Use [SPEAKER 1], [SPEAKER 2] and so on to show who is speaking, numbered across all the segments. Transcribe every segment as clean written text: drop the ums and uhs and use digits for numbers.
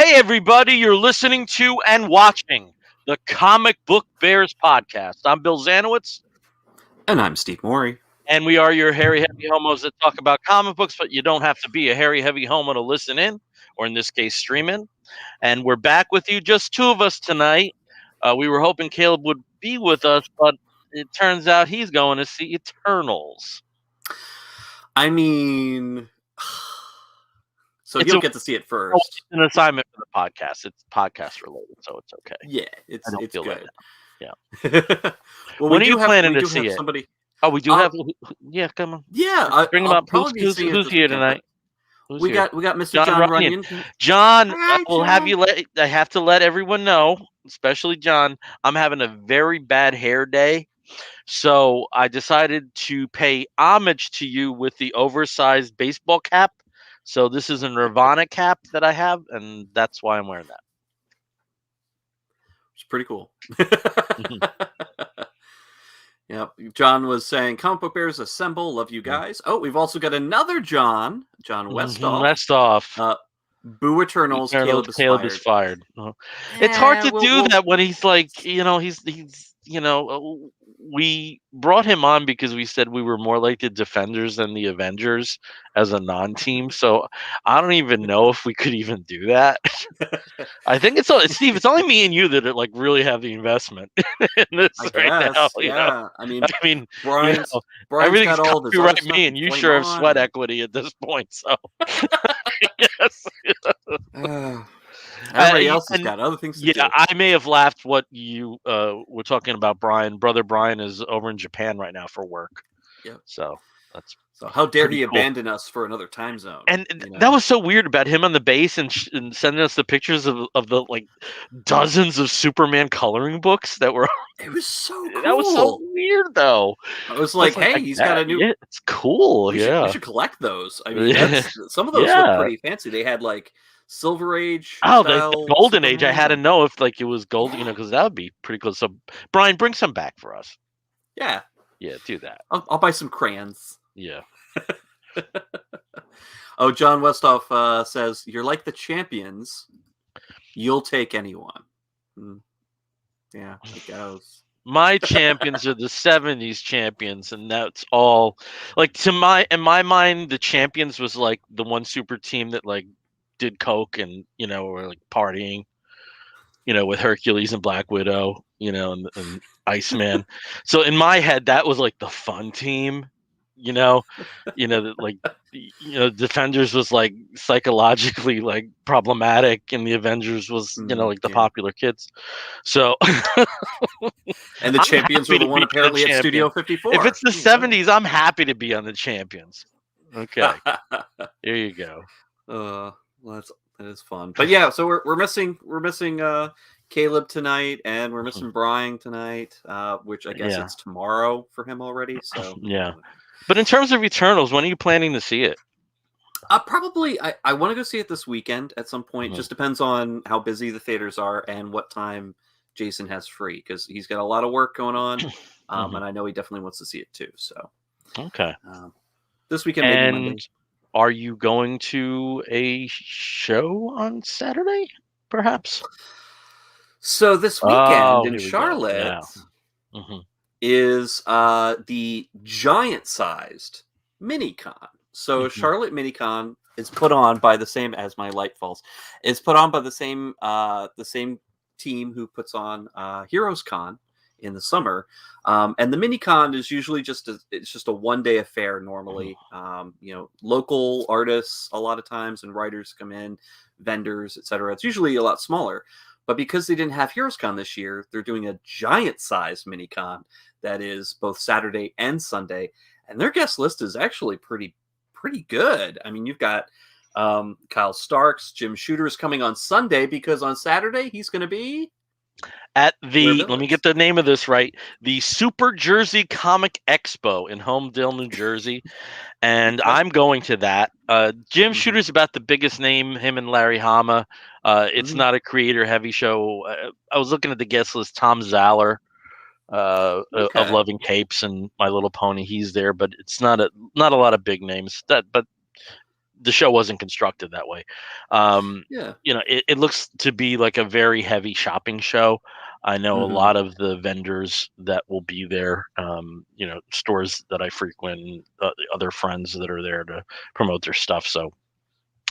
[SPEAKER 1] Hey, everybody, you're listening to and watching the Comic Book Bears podcast. I'm Bill Zanowitz,
[SPEAKER 2] And I'm Steve Morey.
[SPEAKER 1] and we are your hairy, heavy homos that talk about comic books, but you don't have to be a hairy, heavy homo to listen in, or in this case, stream in. And we're back with you, just two of us tonight. We were hoping Caleb would be with us, but it turns out he's going to see Eternals.
[SPEAKER 2] I mean, so
[SPEAKER 1] It's
[SPEAKER 2] you'll get to see it first.
[SPEAKER 1] It's an assignment for the podcast. It's podcast related, so it's okay.
[SPEAKER 2] Yeah, it's good.
[SPEAKER 1] Right yeah.
[SPEAKER 2] Well,
[SPEAKER 1] when are you planning to see it?
[SPEAKER 2] Somebody...
[SPEAKER 1] Oh, we do have. Yeah, come on.
[SPEAKER 2] Yeah,
[SPEAKER 1] bring him up. Who's here tonight?
[SPEAKER 2] We got Mr. John Runyon.
[SPEAKER 1] John,
[SPEAKER 2] Hi,
[SPEAKER 1] we'll
[SPEAKER 2] John.
[SPEAKER 1] have you I have to let everyone know, especially John, I'm having a very bad hair day. So I decided to pay homage to you with the oversized baseball cap. So this is a Nirvana cap that I have, and that's why I'm wearing that.
[SPEAKER 2] It's pretty cool. Yeah, John was saying, "Comic Book Bears assemble, love you guys." Oh, we've also got another John Westoff. Boo Eternals. Caleb is fired.
[SPEAKER 1] It's hard to do that when he's like, he's we brought him on because we said we were more like the Defenders than the Avengers as a non-team. So I don't even know if we could even do that. I think Steve. It's only me and you that like really have the investment in this now.
[SPEAKER 2] Yeah, I mean,
[SPEAKER 1] Brian's everything's got copyright me, and you sure have sweat equity at this point. So yes.
[SPEAKER 2] Everybody else has got other things to do.
[SPEAKER 1] Yeah, I may have laughed what you were talking about. Brother Brian is over in Japan right now for work.
[SPEAKER 2] Yeah.
[SPEAKER 1] So
[SPEAKER 2] how dare he abandon us for another time zone?
[SPEAKER 1] And that was so weird about him on the base and sending us the pictures of the like dozens of Superman coloring books that were.
[SPEAKER 2] It was so cool.
[SPEAKER 1] That was so weird, though.
[SPEAKER 2] I was like, hey, he's got a new.
[SPEAKER 1] Yeah, it's cool.
[SPEAKER 2] We should collect those. I mean, some of those look pretty fancy. They had like Silver Age.
[SPEAKER 1] The Golden Age. I had to know if like it was gold, because that would be pretty cool. So, Brian, bring some back for us.
[SPEAKER 2] Yeah.
[SPEAKER 1] Yeah, do that.
[SPEAKER 2] I'll buy some crayons.
[SPEAKER 1] Yeah.
[SPEAKER 2] Oh, John Westoff says, "You're like the champions. You'll take anyone." Yeah, it goes.
[SPEAKER 1] My champions are the 70s champions, and that's all. Like in my mind, the champions was like the one super team that like did coke and were like partying, with Hercules and Black Widow, and Iceman. So in my head, that was like the fun team, Defenders was like psychologically like problematic, and the Avengers was like the popular kids. So
[SPEAKER 2] and the champions were the one apparently at Studio 54.
[SPEAKER 1] If it's the 70s, I'm happy to be on the champions. Okay. There you go.
[SPEAKER 2] Well, that is fun. But yeah, so we're missing Caleb tonight, and we're missing Brian tonight, which I guess it's tomorrow for him already. So
[SPEAKER 1] yeah. But in terms of Eternals, when are you planning to see it?
[SPEAKER 2] Probably, I want to go see it this weekend at some point. Just depends on how busy the theaters are and what time Jason has free, because he's got a lot of work going on, and I know he definitely wants to see it too. So
[SPEAKER 1] okay,
[SPEAKER 2] this weekend. Maybe Monday.
[SPEAKER 1] Are you going to a show on Saturday, perhaps?
[SPEAKER 2] So this weekend in Charlotte. Is the giant-sized Minicon. So Charlotte Minicon is put on by the same as my light falls. It's put on by the same team who puts on Heroes Con in the summer. And the Minicon is usually just a one-day affair normally. Local artists a lot of times and writers come in, vendors, etc. It's usually a lot smaller. But because they didn't have Heroes Con this year, they're doing a giant-sized Minicon that is both Saturday and Sunday, and their guest list is actually pretty good. I mean, you've got Kyle Starks, Jim Shooter is coming on Sunday, because on Saturday he's going to be
[SPEAKER 1] at the, let me get the name of this right, the Super Jersey Comic Expo in Homedale, New Jersey, and I'm going to that. Jim Shooter's about the biggest name, him and Larry Hama. It's not a creator-heavy show. I was looking at the guest list. Tom Zaller of Loving Capes and My Little Pony, he's there, but it's not a lot of big names. But the show wasn't constructed that way. It looks to be like a very heavy shopping show. I know a lot of the vendors that will be there, stores that I frequent, other friends that are there to promote their stuff. So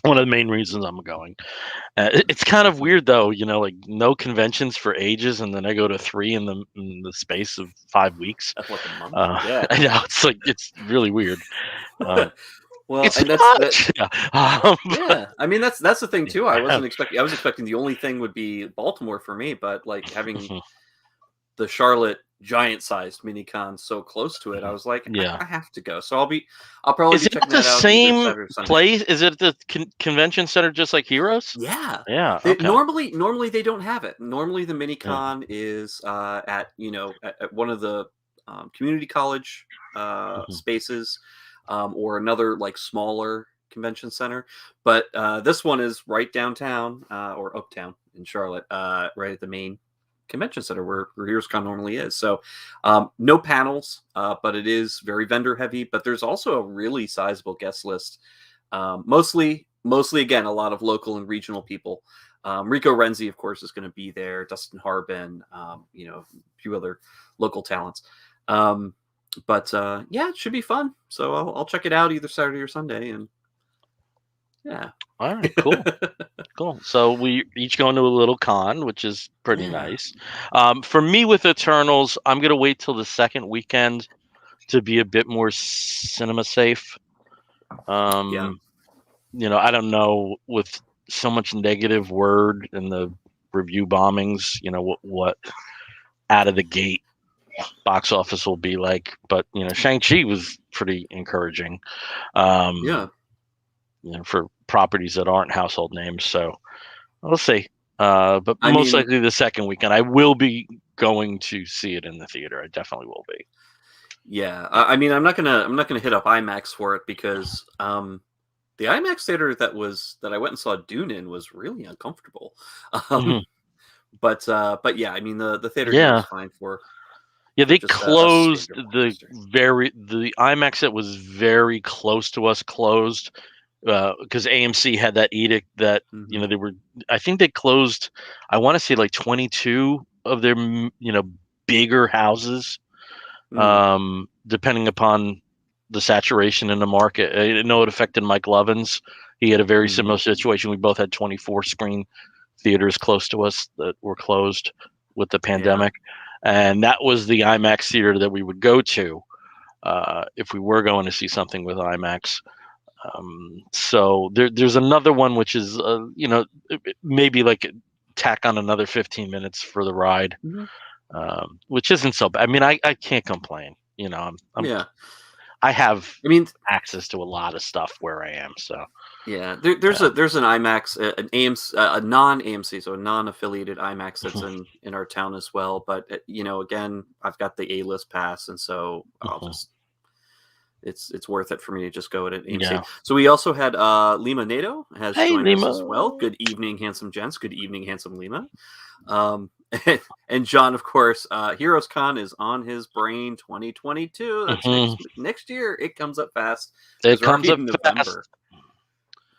[SPEAKER 1] one of the main reasons I'm going. It's kind of weird though, like no conventions for ages, and then I go to 3 in the space of 5 weeks.
[SPEAKER 2] That's like a month.
[SPEAKER 1] I know it's really weird.
[SPEAKER 2] Well,
[SPEAKER 1] it's
[SPEAKER 2] and
[SPEAKER 1] not.
[SPEAKER 2] Yeah, I mean that's the thing too. I was expecting the only thing would be Baltimore for me, but like having the Charlotte giant-sized minicon so close to it, I was like, I have to go. So I'll probably be checking that out. Is it the same
[SPEAKER 1] place? Is it the convention center just like Heroes?
[SPEAKER 2] Yeah,
[SPEAKER 1] yeah.
[SPEAKER 2] Okay. Normally they don't have it. Normally the minicon is at one of the community college spaces, or another like smaller convention center. But this one is right downtown or uptown in Charlotte, right at the main convention center where HeroesCon normally is. So no panels, but it is very vendor heavy. But there's also a really sizable guest list. Mostly again, a lot of local and regional people. Rico Renzi, of course, is going to be there. Dustin Harbin, a few other local talents. But yeah, it should be fun. So I'll check it out either Saturday or Sunday. And yeah.
[SPEAKER 1] All right, cool. Cool. So we each go into a little con, which is pretty nice. For me with Eternals, I'm going to wait till the second weekend to be a bit more cinema safe. I don't know, with so much negative word and the review bombings, what out of the gate box office will be like. But Shang-Chi was pretty encouraging. For properties that aren't household names. So we'll see. But most likely the second weekend, I will be going to see it in the theater. I definitely will be.
[SPEAKER 2] Yeah, I mean, I'm not gonna hit up IMAX for it because the IMAX theater that I went and saw Dune in was really uncomfortable. But yeah, I mean the theater was fine for.
[SPEAKER 1] Yeah, they closed the IMAX that was very close to us closed. Because AMC had that edict that they were. I think they closed. I want to say like 22 of their bigger houses, depending upon the saturation in the market. I know it affected Mike Lovins. He had a very similar situation. We both had 24 screen theaters close to us that were closed with the pandemic, and that was the IMAX theater that we would go to if we were going to see something with IMAX. So there's another one which is maybe like tack on another 15 minutes for the ride, which isn't so bad. I mean, I can't complain. I have access to a lot of stuff where I am. So
[SPEAKER 2] there's an IMAX, an AMC, a non-AMC, so a non-affiliated IMAX that's in our town as well. But again, I've got the A-list pass, and so I'll just. It's worth it for me to just go at AMC. Yeah. So we also had Lima Nato has joined us as well. Good evening, handsome gents. Good evening, handsome Lima. And John, of course, HeroesCon is on his brain. 2022. That's next year. It comes up fast.
[SPEAKER 1] It comes up fast.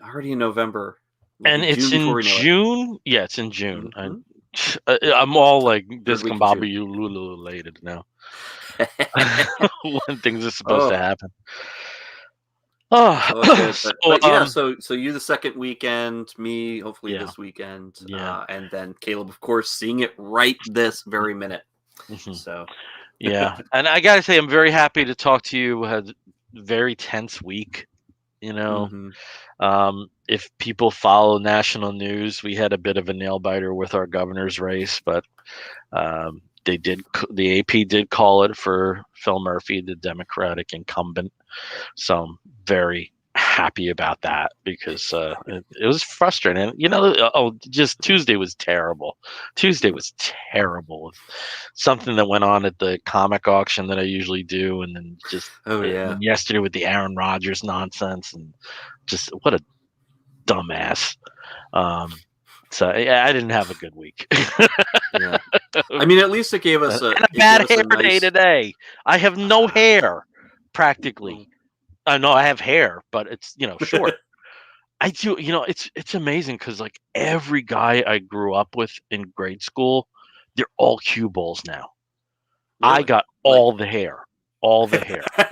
[SPEAKER 2] Already in November.
[SPEAKER 1] And it's in June. Yeah, it's in June. I'm all like discombobulated now. When things are supposed to happen.
[SPEAKER 2] So you the second weekend, me hopefully this weekend, and then Caleb, of course, seeing it right this very minute. So
[SPEAKER 1] and I gotta say, I'm very happy to talk to you. Had a very tense week. If people follow national news, we had a bit of a nail biter with our governor's race, but the AP did call it for Phil Murphy, the Democratic incumbent. So I'm very happy about that because it was frustrating. Just Tuesday was terrible. Something that went on at the comic auction that I usually do, and then just and yesterday with the Aaron Rodgers nonsense, and just what a dumbass. So I didn't have a good week.
[SPEAKER 2] I mean, at least it gave us
[SPEAKER 1] a bad hair day today. I have no hair, practically. I know I have hair, but it's short. I do. It's amazing because like every guy I grew up with in grade school, they're all cue balls now. I
[SPEAKER 2] Really?
[SPEAKER 1] got
[SPEAKER 2] Like
[SPEAKER 1] all the hair, all the hair,
[SPEAKER 2] you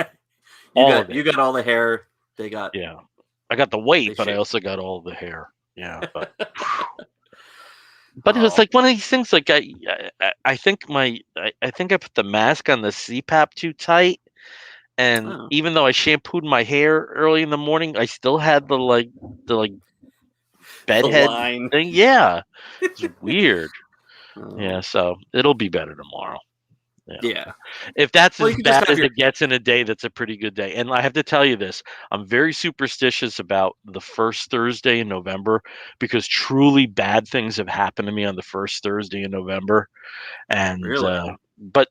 [SPEAKER 1] all of
[SPEAKER 2] got
[SPEAKER 1] it.
[SPEAKER 2] you got all the hair. They got
[SPEAKER 1] Yeah, I got the weight,
[SPEAKER 2] they
[SPEAKER 1] but I
[SPEAKER 2] shape.
[SPEAKER 1] also got all the hair. Yeah, but it was
[SPEAKER 2] Oh.
[SPEAKER 1] like one of these things. Like I think I think I put the mask on the CPAP too tight, and
[SPEAKER 2] Oh.
[SPEAKER 1] even though I shampooed my hair early in the morning, I still had the
[SPEAKER 2] The
[SPEAKER 1] bedhead
[SPEAKER 2] line.
[SPEAKER 1] thing. Yeah, it's weird.
[SPEAKER 2] Oh.
[SPEAKER 1] Yeah, so it'll be better tomorrow. Yeah.
[SPEAKER 2] Yeah.
[SPEAKER 1] If that's
[SPEAKER 2] Well,
[SPEAKER 1] as
[SPEAKER 2] you can just
[SPEAKER 1] bad
[SPEAKER 2] have
[SPEAKER 1] as
[SPEAKER 2] your
[SPEAKER 1] it gets in a day, that's a pretty good day. And I have to tell you this, I'm very superstitious about the first Thursday in November because truly bad things have happened to me on the first Thursday in November. And
[SPEAKER 2] really.
[SPEAKER 1] but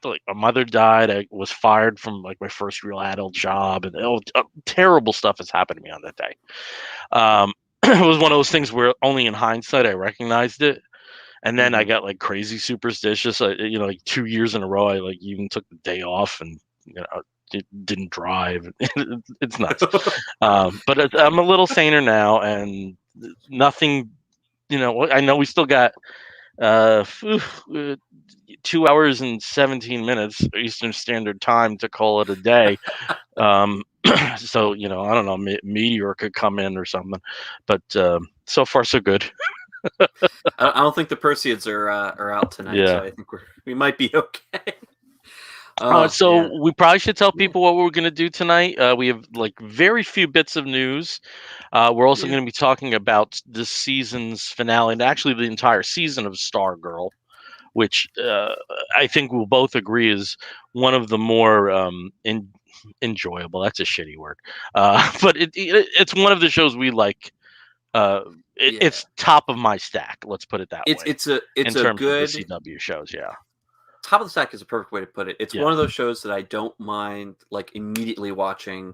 [SPEAKER 1] like my mother died. I was fired from like my first real adult job, and terrible stuff has happened to me on that day. It was one of those things where only in hindsight I recognized it. And then I
[SPEAKER 2] Mm-hmm.
[SPEAKER 1] got like crazy superstitious. Like 2 years in a row, I like even took the day off and didn't drive. It's nuts. I'm a little saner now, and nothing. I know we still got phew, 2 hours and 17 minutes Eastern Standard Time to call it a day. So I don't know, meteor could come in or something, but so far so good.
[SPEAKER 2] I don't think the Perseids are out tonight,
[SPEAKER 1] Yeah.
[SPEAKER 2] so I think we might be okay. Oh man.
[SPEAKER 1] So we probably should tell
[SPEAKER 2] Yeah.
[SPEAKER 1] people what we're going to do tonight. We have like very few bits of news. We're also
[SPEAKER 2] Yeah.
[SPEAKER 1] going to be talking about this season's finale and actually the entire season of Stargirl, which I think we'll both agree is one of the more enjoyable. That's a shitty word, but it's one of the shows we like.
[SPEAKER 2] Yeah.
[SPEAKER 1] It's top of my stack. Let's put it that
[SPEAKER 2] It's
[SPEAKER 1] way
[SPEAKER 2] it's a
[SPEAKER 1] in
[SPEAKER 2] it's a
[SPEAKER 1] terms of the
[SPEAKER 2] good
[SPEAKER 1] CW shows. Yeah,
[SPEAKER 2] top of the stack is a perfect way to put it. It's
[SPEAKER 1] yeah.
[SPEAKER 2] one of those shows that I don't mind like immediately watching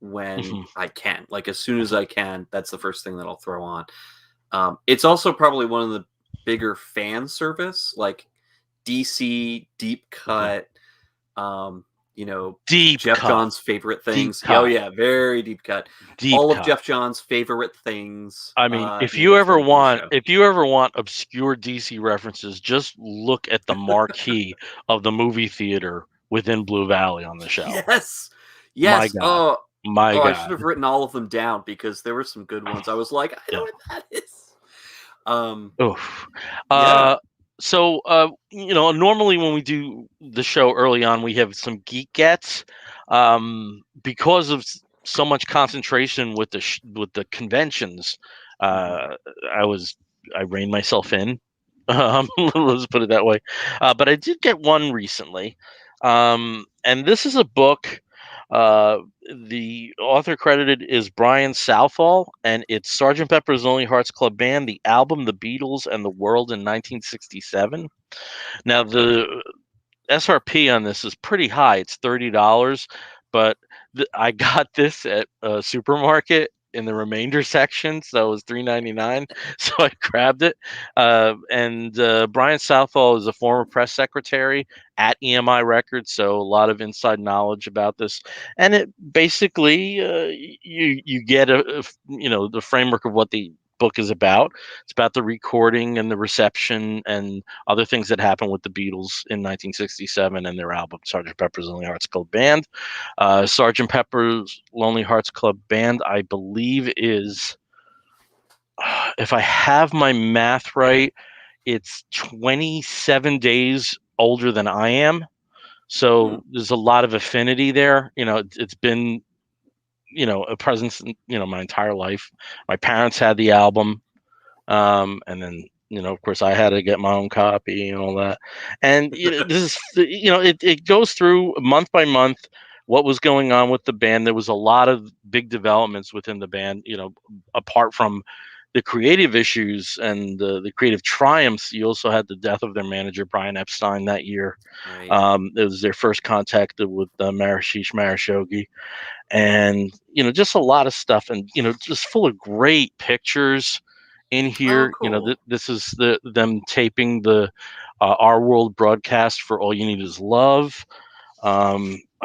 [SPEAKER 2] when
[SPEAKER 1] Hmm.
[SPEAKER 2] I can. Like as soon as I can, that's the first thing that I'll throw on. It's also probably one of the bigger fan service, like DC deep
[SPEAKER 1] Hmm.
[SPEAKER 2] cut. Um,
[SPEAKER 1] Deep
[SPEAKER 2] Jeff
[SPEAKER 1] cut,
[SPEAKER 2] John's favorite
[SPEAKER 1] deep
[SPEAKER 2] things. Yeah, oh
[SPEAKER 1] cut,
[SPEAKER 2] yeah, very deep cut.
[SPEAKER 1] deep
[SPEAKER 2] All of
[SPEAKER 1] cut.
[SPEAKER 2] Jeff John's favorite things.
[SPEAKER 1] I mean,
[SPEAKER 2] They throw into the show.
[SPEAKER 1] if you ever want obscure DC references, just look at the marquee of the movie theater within Blue Valley on the show.
[SPEAKER 2] Yes,
[SPEAKER 1] My
[SPEAKER 2] yes.
[SPEAKER 1] God,
[SPEAKER 2] Oh,
[SPEAKER 1] my
[SPEAKER 2] oh, I should
[SPEAKER 1] God.
[SPEAKER 2] have written all of them down because there were some good ones. I was like, I know
[SPEAKER 1] Yeah.
[SPEAKER 2] what that is. Um,
[SPEAKER 1] Oof.
[SPEAKER 2] yeah.
[SPEAKER 1] Normally when we do the show early on, we have some geek gets. Because of so much concentration with with the conventions,
[SPEAKER 2] Mhm.
[SPEAKER 1] uh, I was I reined myself in. Let's put it that way. But I did get one recently, and this is a book. Uh, the author credited is Brian Southall, and it's Sergeant Pepper's Lonely Hearts Club Band, the album, The Beatles, and the World in 1967. Now, the SRP on this is pretty high. It's $30, but I got this at a supermarket in the remainder section, so it was $3.99. So I grabbed it. And Brian Southall is a former press secretary at EMI Records, so a lot of inside knowledge about this. And it basically you get the framework of what the book is about. It's about the recording and the reception and other things that happened with the Beatles in 1967 and their album Sgt. Pepper's Lonely Hearts Club Band. Sgt. Pepper's Lonely Hearts Club Band, I believe, is, if I have my math right, it's 27 days older than I am.
[SPEAKER 2] Hmm.
[SPEAKER 1] So there's a lot of affinity there. It's been, a presence, my entire life. My parents had the album. And then, of course, I had to get my own copy and all that. And this is, it goes through month by month what was going on with the band. There was a lot of big developments within the band, apart from the creative issues and the creative triumphs. You also had the death of their manager, Brian Epstein, that year.
[SPEAKER 2] Right.
[SPEAKER 1] It was their first contact with Marashish Marashogi, and just a lot of stuff, and just full of great pictures in
[SPEAKER 2] Oh,
[SPEAKER 1] here.
[SPEAKER 2] cool.
[SPEAKER 1] This is them taping the Our World broadcast for All You Need Is Love.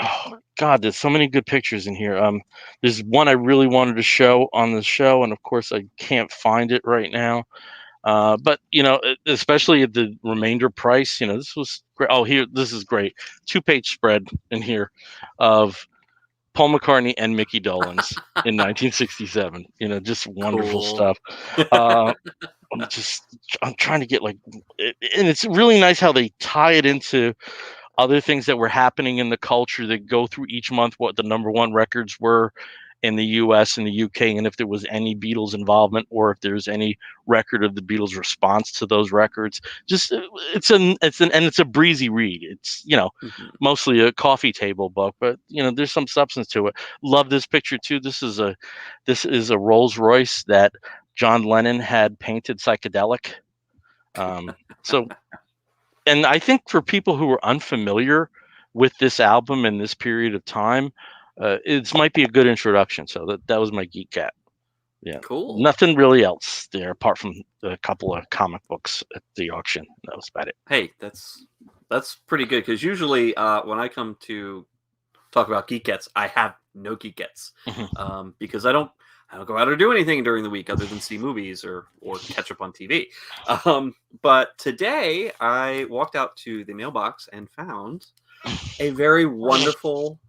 [SPEAKER 1] Oh God, there's so many good pictures in here. There's one I really wanted to show on the show, and of course I can't find it right now. But especially at the remainder price, this was great. Oh, here, this is great. 2-page spread in here of Paul McCartney and Mickey Dolenz in 1967. Just wonderful stuff. I'm trying to get and it's really nice how they tie it into other things that were happening in the culture that go through each month, what the number one records were in the US and the UK, and if there was any Beatles involvement or if there's any record of the Beatles response to those records. Just it's a breezy read. It's mostly a coffee table book, but there's some substance to it. Love this picture too. This is a Rolls Royce that John Lennon had painted psychedelic. So and I think for people who are unfamiliar with this album and this period of time, it might be a good introduction. So that was my Geek Cat. Yeah,
[SPEAKER 2] cool.
[SPEAKER 1] Nothing really else there apart from a couple of comic books at the auction. That was about it.
[SPEAKER 2] Hey, that's pretty good because usually when I come to talk about Geek Cats, I have no Geek Cats because I don't go out or do anything during the week other than see movies or catch up on TV. But today I walked out to the mailbox and found a very wonderful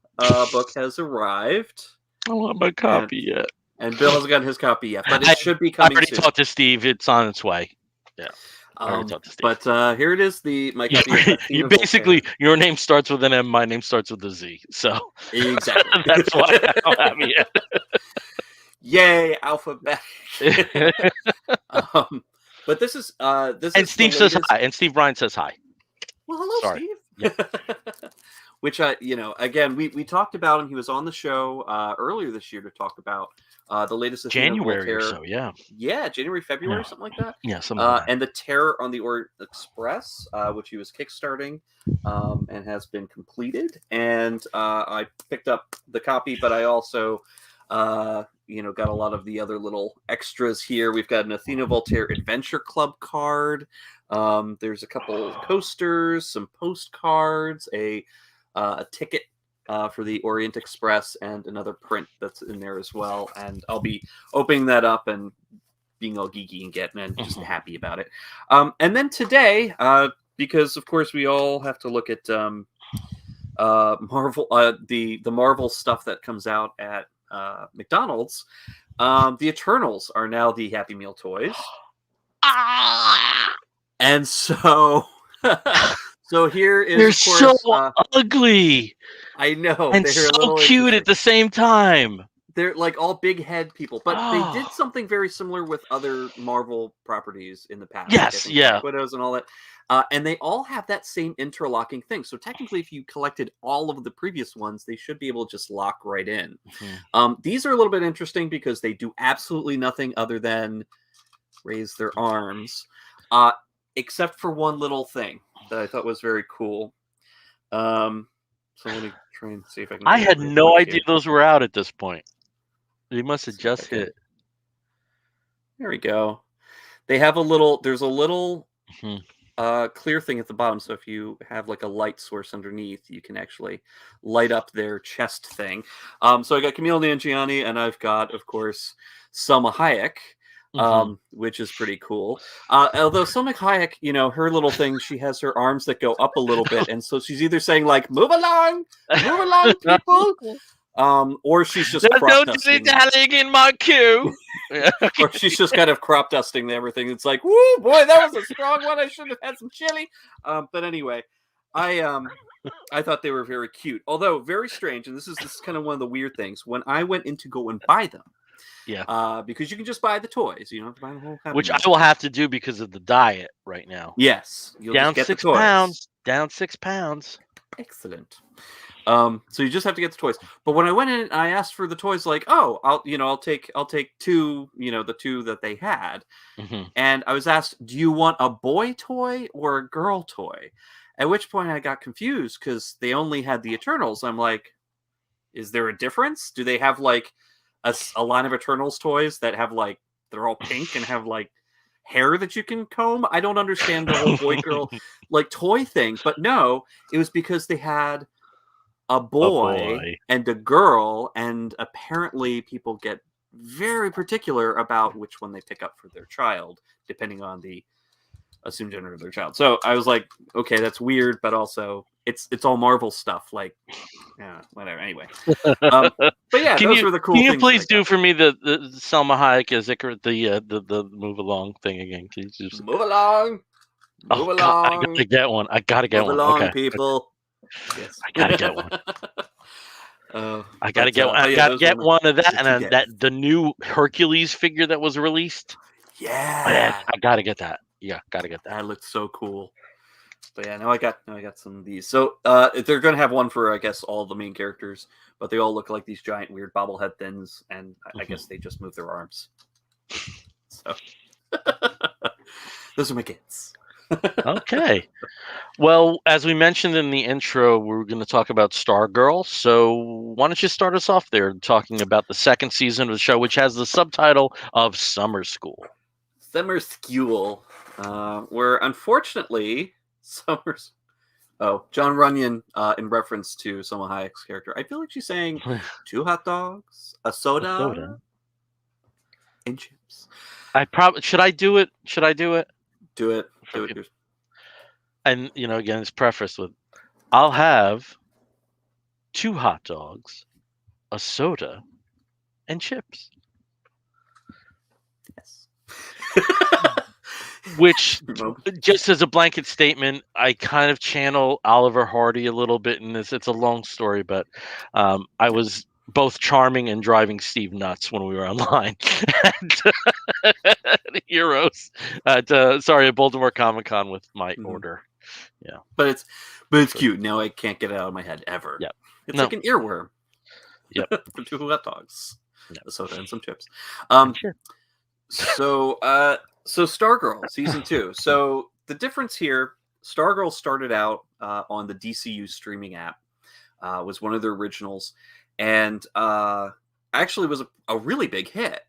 [SPEAKER 2] book has arrived.
[SPEAKER 1] I don't have my copy yet.
[SPEAKER 2] And Bill hasn't gotten his copy yet, but it should be coming soon.
[SPEAKER 1] I already talked to Steve. It's on its way. Yeah.
[SPEAKER 2] But here it is. My copy.
[SPEAKER 1] You basically, your name starts with an M. My name starts with a Z. So
[SPEAKER 2] exactly.
[SPEAKER 1] That's why I don't have it yet.
[SPEAKER 2] Yay, alphabet. But this is
[SPEAKER 1] and Steve says hi, and Steve Bryan says hi.
[SPEAKER 2] Well, hello, Steve. Yeah. Which again, we talked about him. He was on the show earlier this year to talk about the latest
[SPEAKER 1] January or so. Yeah,
[SPEAKER 2] January, February, something like that.
[SPEAKER 1] Yeah, something like that.
[SPEAKER 2] And the Terror on the Orient Express, which he was kickstarting and has been completed. And I picked up the copy, but I also got a lot of the other little extras here. We've got an Athena Voltaire Adventure Club card. There's a couple of coasters, some postcards, a ticket for the Orient Express, and another print that's in there as well. And I'll be opening that up and being all geeky and getting and just happy about it. And then today, because of course we all have to look at Marvel, the Marvel stuff that comes out at McDonald's. The Eternals are now the Happy Meal toys. And so so here is,
[SPEAKER 1] they're
[SPEAKER 2] of course,
[SPEAKER 1] so ugly.
[SPEAKER 2] I know,
[SPEAKER 1] and
[SPEAKER 2] they're
[SPEAKER 1] so cute at the same time.
[SPEAKER 2] They're like all big head people, but they did something very similar with other Marvel properties in the past.
[SPEAKER 1] Yes,
[SPEAKER 2] like Widows and all that. And they all have that same interlocking thing. So technically, if you collected all of the previous ones, they should be able to just lock right in. These are a little bit interesting because they do absolutely nothing other than raise their arms, except for one little thing that I thought was very cool. So let me try and see if I can.
[SPEAKER 1] I had no idea those were out at this point. They must have just hit.
[SPEAKER 2] There we go. They have there's a little clear thing at the bottom. So if you have like a light source underneath, you can actually light up their chest thing. So I got Camille Nanjiani, and I've got, of course, Selma Hayek. Which is pretty cool. Although Selma Hayek, her little thing, she has her arms that go up a little bit, and so she's either saying like "Move along, people," or she's just crop dusting.
[SPEAKER 1] Darling in my queue.
[SPEAKER 2] Or she's just kind of crop dusting everything. It's like, woo, boy, that was a strong one. I should have had some chili. But anyway, I thought they were very cute, although very strange. And this is kind of one of the weird things when I went in to go and buy them.
[SPEAKER 1] Yeah.
[SPEAKER 2] Because you can just buy the toys. You don't have to buy the whole cabinet.
[SPEAKER 1] Which I will have to do because of the diet right now.
[SPEAKER 2] Yes. You'll
[SPEAKER 1] down
[SPEAKER 2] just get
[SPEAKER 1] 6
[SPEAKER 2] the toys.
[SPEAKER 1] pounds. Down 6 pounds.
[SPEAKER 2] Excellent. So you just have to get the toys. But when I went in, I asked for the toys, like, oh, I'll take two, the two that they had. And I was asked, do you want a boy toy or a girl toy? At which point I got confused because they only had the Eternals. I'm like, is there a difference? Do they have like a line of Eternals toys that have like, they're all pink and have like hair that you can comb? I don't understand the whole boy girl like toy thing, but no, it was because they had a boy and a girl, and apparently people get very particular about which one they pick up for their child, depending on the assumed gender of their child. So I was like, okay, that's weird, but also it's all Marvel stuff. Like, yeah, whatever. Anyway, but yeah, those were the cool things.
[SPEAKER 1] Can you please do for me the Selma Hayek as the move along thing again? Can you just
[SPEAKER 2] move along? Move along.
[SPEAKER 1] God, I gotta get one. I gotta get
[SPEAKER 2] move
[SPEAKER 1] one.
[SPEAKER 2] Along,
[SPEAKER 1] okay,
[SPEAKER 2] people. Yes,
[SPEAKER 1] I gotta get one.
[SPEAKER 2] I gotta get one.
[SPEAKER 1] I gotta get one of that, and then the new Hercules figure that was released.
[SPEAKER 2] Yeah,
[SPEAKER 1] I gotta get that. Yeah, gotta get that.
[SPEAKER 2] That looks so cool. But yeah, now I got some of these. So they're gonna have one for, I guess, all the main characters, but they all look like these giant weird bobblehead things, and I guess they just move their arms. So those are my kids.
[SPEAKER 1] Okay. Well, as we mentioned in the intro, we're going to talk about Stargirl. So why don't you start us off there talking about the second season of the show, which has the subtitle of Summer School.
[SPEAKER 2] Summer School, where unfortunately John Runyon, in reference to Salma Hayek's character, I feel like she's saying 2 hot dogs, a soda, and chips.
[SPEAKER 1] Should I do it?
[SPEAKER 2] Do it. Do it.
[SPEAKER 1] And again, it's prefaced with, "I'll have 2 hot dogs, a soda, and chips."
[SPEAKER 2] Yes.
[SPEAKER 1] Which, just as a blanket statement, I kind of channel Oliver Hardy a little bit in this. It's a long story, but I was both charming and driving Steve nuts when we were online at Heroes at Baltimore Comic Con with my order. Yeah,
[SPEAKER 2] but it's cute. Now I can't get it out of my head ever.
[SPEAKER 1] Yeah,
[SPEAKER 2] it's like an earworm.
[SPEAKER 1] Yep,
[SPEAKER 2] for 2 hot dogs, a soda, and some chips.
[SPEAKER 1] Sure.
[SPEAKER 2] So Stargirl season 2. So the difference here, Stargirl started out on the DCU streaming app. Was one of their originals, and actually was a really big hit.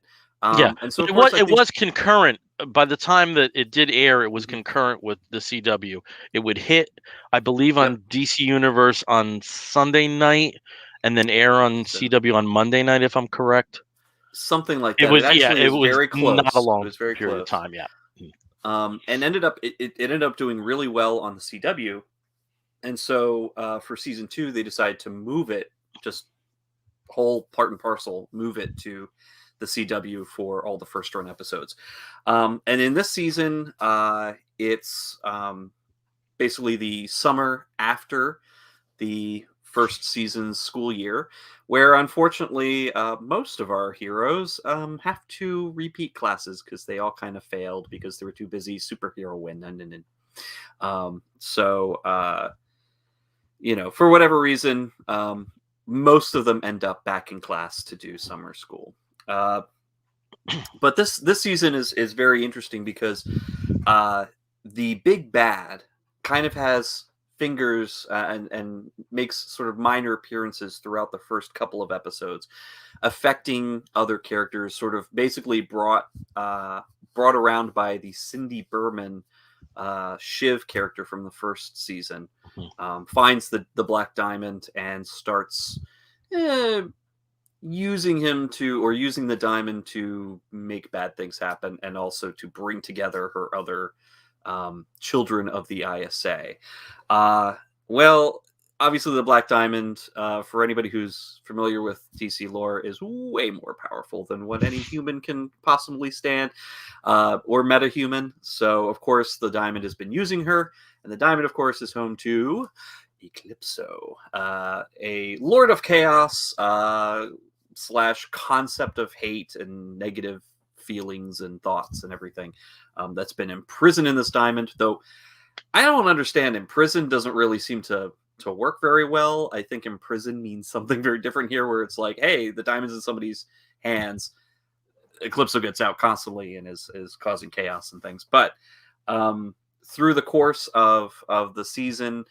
[SPEAKER 2] And so
[SPEAKER 1] it was concurrent. By the time that it did air, it was concurrent with the CW. It would hit, I believe, on DC Universe on Sunday night, and then air on CW on Monday night, if I'm correct.
[SPEAKER 2] Something like that.
[SPEAKER 1] It was
[SPEAKER 2] very close.
[SPEAKER 1] Not a long
[SPEAKER 2] it was very
[SPEAKER 1] period
[SPEAKER 2] close.
[SPEAKER 1] of time, yeah.
[SPEAKER 2] And it ended up doing really well on the CW, and so for season 2 they decided to move it, just whole part and parcel, move it to the CW for all the first run episodes. And in this season, it's basically the summer after the first season's school year, where unfortunately most of our heroes have to repeat classes because they all kind of failed because they were too busy superhero winning. So for whatever reason, most of them end up back in class to do summer school. But this season is very interesting because the big bad kind of has fingers and makes sort of minor appearances throughout the first couple of episodes, affecting other characters, sort of basically brought around by the Cindy Berman Shiv character from the first season. Finds the Black Diamond and starts using the diamond to make bad things happen, and also to bring together her other children of the ISA. Well, obviously the Black Diamond, for anybody who's familiar with DC lore, is way more powerful than what any human can possibly stand, or metahuman. So, of course, the diamond has been using her, and the diamond, of course, is home to Eclipso, a Lord of Chaos / concept of hate and negative feelings and thoughts and everything, that's been imprisoned in this diamond. Though I don't understand, imprisoned doesn't really seem to work very well. I think imprisoned means something very different here, where it's like, hey, the diamond's in somebody's hands, Eclipso gets out constantly and is causing chaos and things. But through the course of the season,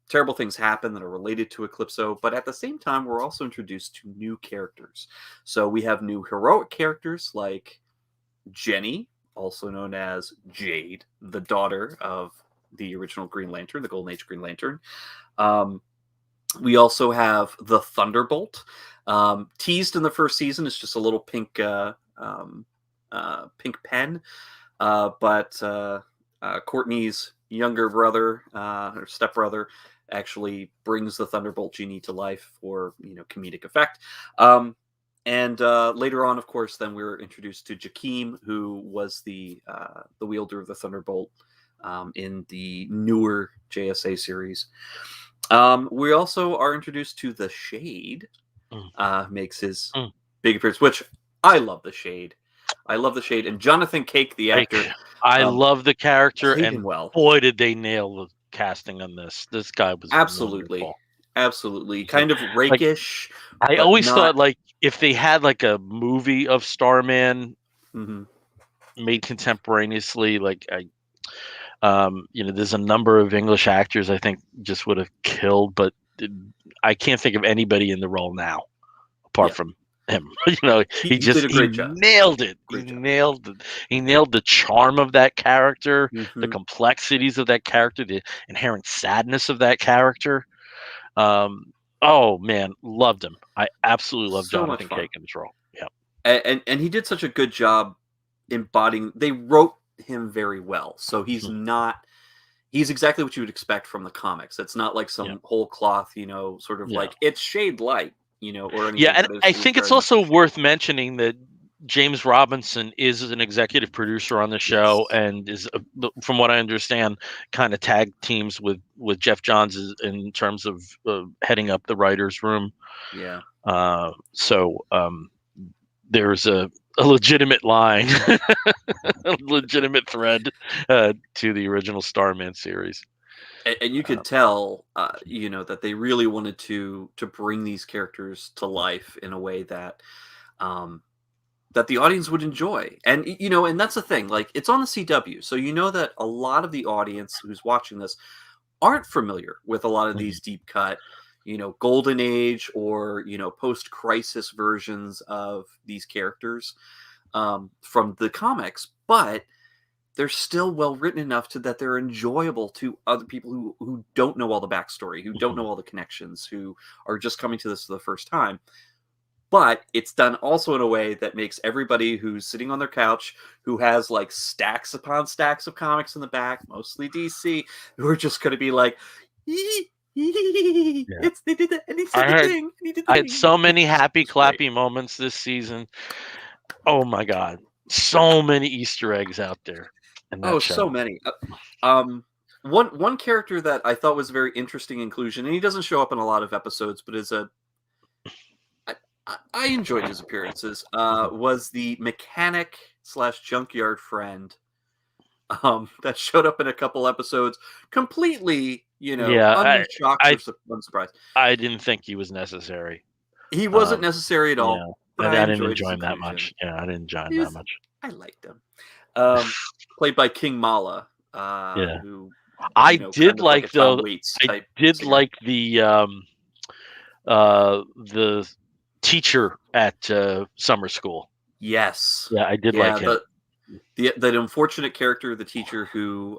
[SPEAKER 2] terrible things happen that are related to Eclipso, but at the same time, we're also introduced to new characters. So we have new heroic characters like Jenny, also known as Jade, the daughter of the original Green Lantern, the Golden Age Green Lantern. We also have the Thunderbolt. Teased in the first season, it's just a little pink pink pen. But Courtney's younger brother, her stepbrother, actually brings the Thunderbolt genie to life for comedic effect. And later on, of course, then we were introduced to Jakeem, who was the wielder of the Thunderbolt in the newer JSA series. We also are introduced to the Shade. Makes his big appearance, which I love the Shade. I love the Shade, and Jonathan Cake, the actor.
[SPEAKER 1] I love the character, and
[SPEAKER 2] well.
[SPEAKER 1] Boy, did they nail the casting on this. This guy was wonderful.
[SPEAKER 2] Absolutely, kind of rakish.
[SPEAKER 1] I always thought, like, if they had like a movie of Starman made contemporaneously, like there's a number of English actors I think just would have killed, but I can't think of anybody in the role now apart from him. He did a great job. Nailed it. Nailed it. He nailed the charm of that character, the complexities of that character, the inherent sadness of that character. Oh man, loved him. I absolutely loved Jonathan Cake in this role. Yeah,
[SPEAKER 2] and he did such a good job embodying. They wrote him very well, so he's not. He's exactly what you would expect from the comics. It's not like some whole cloth, sort of like it's Shade Light, or anything.
[SPEAKER 1] Yeah, and I think it's also worth mentioning that James Robinson is an executive producer on the show and is, from what I understand, kind of tag teams with Jeff Johns in terms of heading up the writers' room.
[SPEAKER 2] Yeah.
[SPEAKER 1] So there's a legitimate line, a legitimate thread to the original Starman series.
[SPEAKER 2] And you could tell, that they really wanted to bring these characters to life in a way that that the audience would enjoy. And and that's the thing, like, it's on the CW, so that a lot of the audience who's watching this aren't familiar with a lot of these deep cut golden age or post crisis versions of these characters from the comics, but they're still well written enough that they're enjoyable to other people who don't know all the backstory, who don't know all the connections, who are just coming to this for the first time. But it's done also in a way that makes everybody who's sitting on their couch, who has like stacks upon stacks of comics in the back, mostly DC, who are just going to be like, they did that, and he said the thing.
[SPEAKER 1] I had so many happy clappy moments this season. Oh my god, so many Easter eggs out there.
[SPEAKER 2] So many. One character that I thought was a very interesting inclusion, and he doesn't show up in a lot of episodes, but I enjoyed his appearances. Was the mechanic / junkyard friend that showed up in a couple episodes, completely, unshocked or unsurprised.
[SPEAKER 1] I didn't think he was necessary.
[SPEAKER 2] He wasn't necessary at all.
[SPEAKER 1] Yeah. But I didn't enjoy him that much. Yeah, I didn't enjoy him that much.
[SPEAKER 2] I liked him. Played by King Mala. Who
[SPEAKER 1] I did like though. I did like the teacher at summer school.
[SPEAKER 2] Yes.
[SPEAKER 1] Yeah, I did like him.
[SPEAKER 2] The unfortunate character, the teacher who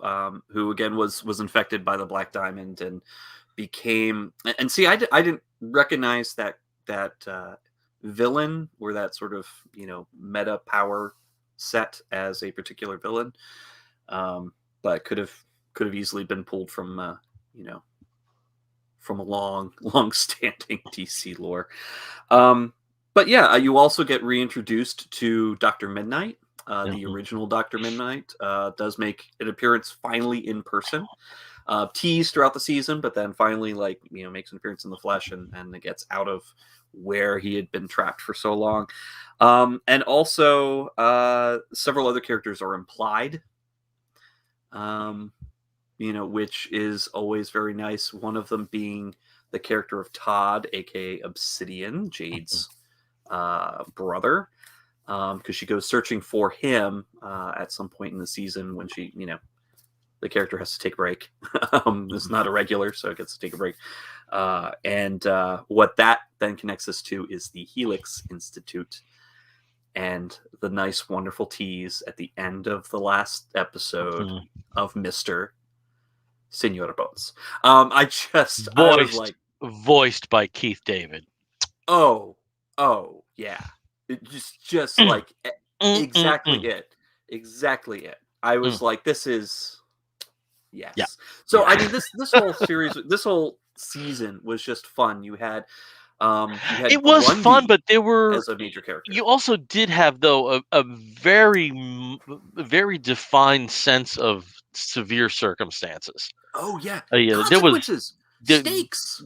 [SPEAKER 2] again was infected by the Black Diamond and became, and see, I didn't recognize that villain or that sort of meta power set as a particular villain, but could have easily been pulled from from a long standing DC lore. But yeah, you also get reintroduced to Dr. Midnight. The original Dr. Midnight does make an appearance finally in person. Teased throughout the season, but then finally makes an appearance in the flesh and gets out of where he had been trapped for so long. And also several other characters are implied, which is always very nice. One of them being the character of Todd, aka Obsidian, Jade's brother, because she goes searching for him at some point in the season when she, the character has to take a break. It's not a regular, so it gets to take a break. And what that then connects us to is the Helix Institute and the nice, wonderful tease at the end of the last episode of Mr. Senora Bones. I was like,
[SPEAKER 1] voiced by Keith David.
[SPEAKER 2] Oh yeah, just like exactly it. I was like, this is yes.
[SPEAKER 1] Yeah.
[SPEAKER 2] So I mean, this whole series, this whole season was just fun. You had
[SPEAKER 1] It was fun,
[SPEAKER 2] Grundy
[SPEAKER 1] but there were
[SPEAKER 2] as a major character.
[SPEAKER 1] you also did have though a very very defined sense of severe circumstances.
[SPEAKER 2] Oh yeah,
[SPEAKER 1] There was
[SPEAKER 2] consequences,
[SPEAKER 1] the
[SPEAKER 2] stakes.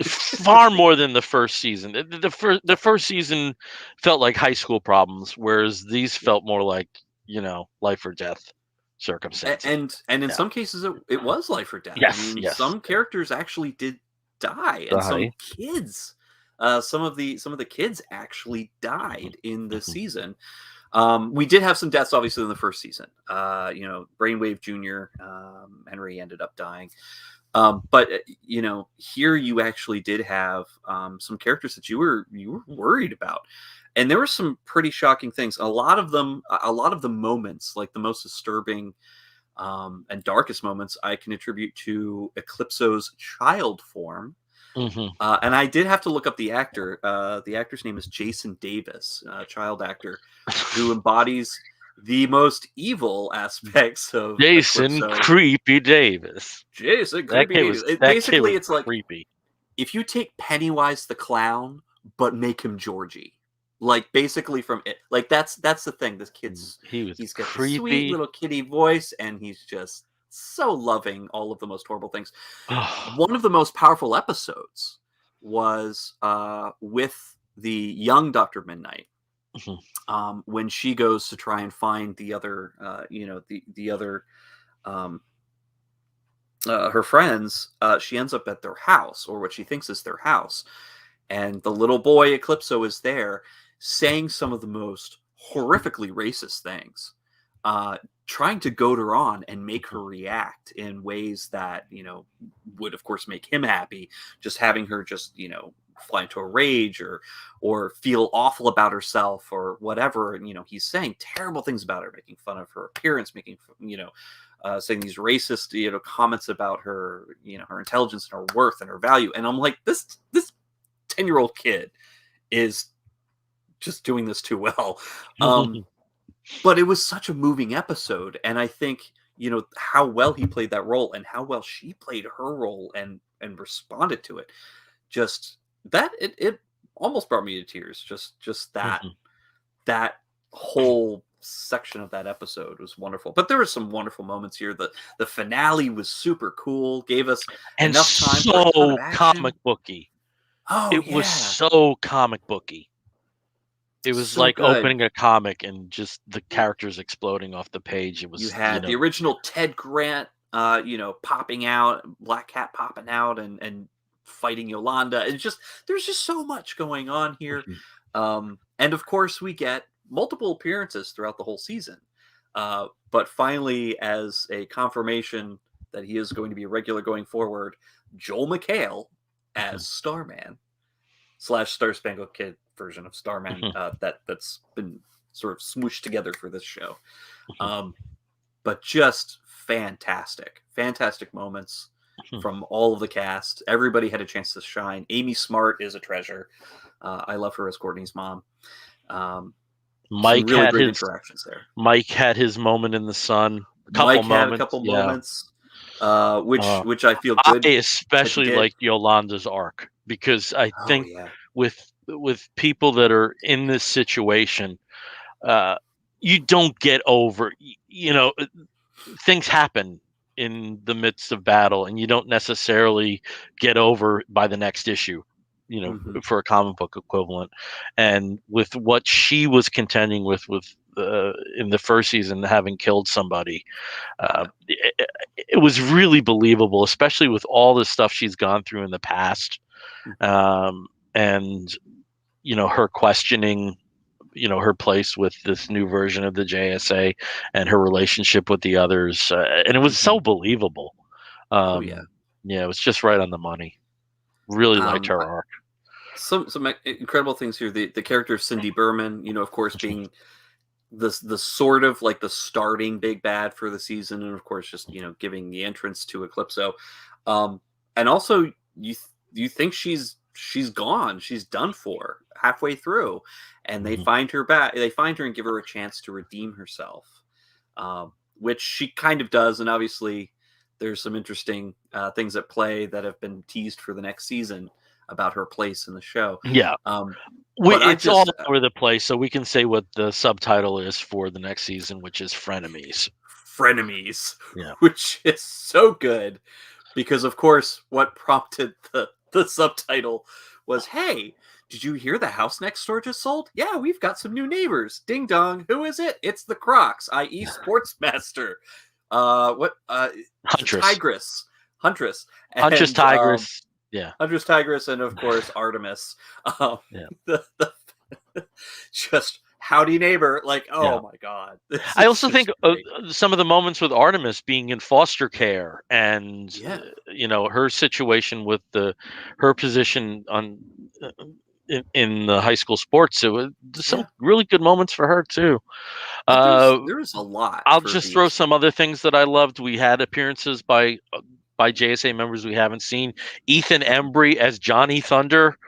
[SPEAKER 1] far more than the first season. The first season felt like high school problems, whereas these felt more like life or death circumstances.
[SPEAKER 2] And in some cases it was life or death. I
[SPEAKER 1] Yes,
[SPEAKER 2] mean,
[SPEAKER 1] yes.
[SPEAKER 2] some characters actually did die, and some kids, some of the kids actually died in this season. We did have some deaths, obviously, in the first season. Brainwave Jr., Henry ended up dying. But here you actually did have some characters that you were worried about, and there were some pretty shocking things. A lot of the moments, like the most disturbing and darkest moments, I can attribute to Eclipso's child form. And I did have to look up the actor. The actor's name is Jason Davis, child actor, who embodies the most evil aspects of
[SPEAKER 1] Jason
[SPEAKER 2] Eclipso.
[SPEAKER 1] Creepy Davis.
[SPEAKER 2] Jason Creepy Davis. Basically, it's like
[SPEAKER 1] creepy.
[SPEAKER 2] If you take Pennywise the clown, but make him Georgie. Like basically from it. Like that's the thing. This kid's he's got the sweet little kitty voice, and he's just so loving all of the most horrible things. One of the most powerful episodes was with the young Dr. Midnight. When she goes to try and find the other, the other, her friends, she ends up at their house, or what she thinks is their house, and the little boy Eclipso is there, saying some of the most horrifically racist things, trying to goad her on and make her react in ways that would of course make him happy, just having her just fly into a rage or feel awful about herself or whatever. And he's saying terrible things about her, making fun of her appearance, making saying these racist comments about her, her intelligence and her worth and her value. And I'm like, this 10-year-old kid is just doing this too well. But it was such a moving episode, and I think how well he played that role and how well she played her role and responded to it. Just that it almost brought me to tears. Just that whole section of that episode was wonderful. But there were some wonderful moments here. The finale was super cool. Gave us enough time for a ton of action.
[SPEAKER 1] Comic booky.
[SPEAKER 2] It
[SPEAKER 1] was so comic booky. It was so like good. Opening a comic and just the characters exploding off the page. It was.
[SPEAKER 2] You had the original Ted Grant, popping out, Black Cat popping out, and fighting Yolanda. It's just there's just so much going on here, and of course we get multiple appearances throughout the whole season. But finally, as a confirmation that he is going to be a regular going forward, Joel McHale as Starman / Star Spangled Kid version of Starman, that's been sort of smooshed together for this show. But just fantastic moments from all of the cast. Everybody had a chance to shine. Amy Smart is a treasure. I love her as Courtney's mom.
[SPEAKER 1] Mike
[SPEAKER 2] really
[SPEAKER 1] had
[SPEAKER 2] great interactions there.
[SPEAKER 1] Mike had his moment in the sun.
[SPEAKER 2] Mike had a couple moments, which I feel good.
[SPEAKER 1] I especially like Yolanda's arc, because I think with people that are in this situation, you don't get over. Things happen in the midst of battle, and you don't necessarily get over by the next issue. For a comic book equivalent, and with what she was contending with in the first season, having killed somebody, it was really believable, especially with all the stuff she's gone through in the past, and her questioning, her place with this new version of the JSA and her relationship with the others, and it was so believable. It was just right on the money. Really liked her arc.
[SPEAKER 2] Some incredible things here. The character of Cindy Berman, of course, being the sort of like the starting big bad for the season, and of course just giving the entrance to Eclipso, and also you think she's gone, she's done for halfway through, and they find her back. They find her and give her a chance to redeem herself, which she kind of does. And obviously, there's some interesting things at play that have been teased for the next season about her place in the show.
[SPEAKER 1] Yeah. It's all over the place, so we can say what the subtitle is for the next season, which is Frenemies.
[SPEAKER 2] Frenemies,
[SPEAKER 1] yeah,
[SPEAKER 2] which is so good because, of course, what prompted the subtitle was, "Hey, did you hear the house next door just sold? Yeah, we've got some new neighbors. Ding dong. Who is it? It's the Crocs, i.e., Sportsmaster.
[SPEAKER 1] Huntress,
[SPEAKER 2] Huntress,
[SPEAKER 1] Tigress,
[SPEAKER 2] Huntress, Tigress, and of course Artemis. Just howdy neighbor, like, oh my god.
[SPEAKER 1] I also think some of the moments with Artemis being in foster care and her situation with her position on in the high school sports, it was some really good moments for her too.
[SPEAKER 2] There's a lot.
[SPEAKER 1] I'll just throw some other things that I loved. We had appearances by JSA members we haven't seen. Ethan Embry as Johnny Thunder.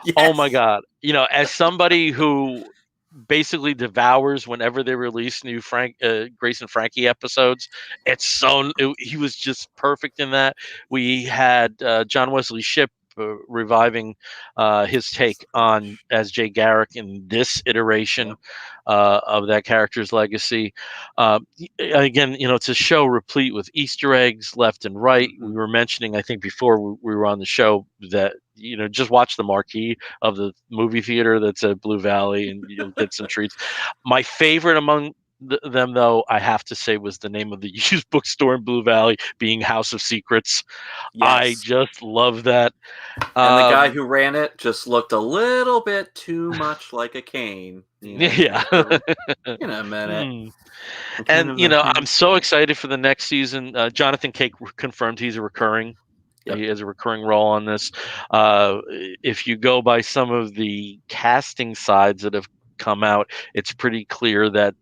[SPEAKER 2] Yes.
[SPEAKER 1] Oh my god. As somebody who basically devours whenever they release new Grace and Frankie episodes, he was just perfect in that. We had John Wesley Shipp reviving his take on as Jay Garrick in this iteration of that character's legacy. Again, it's a show replete with Easter eggs left and right. We were mentioning, I think before we were on the show, that just watch the marquee of the movie theater that's at Blue Valley and you'll get some treats. My favorite among them, though, I have to say, was the name of the used bookstore in Blue Valley being House of Secrets. Yes. I just love that.
[SPEAKER 2] And the guy who ran it just looked a little bit too much like a cane.
[SPEAKER 1] Yeah.
[SPEAKER 2] In a minute.
[SPEAKER 1] And, I'm so excited for the next season. Jonathan Cake confirmed he's a recurring. Yep. He has a recurring role on this. If you go by some of the casting sides that have come out, it's pretty clear that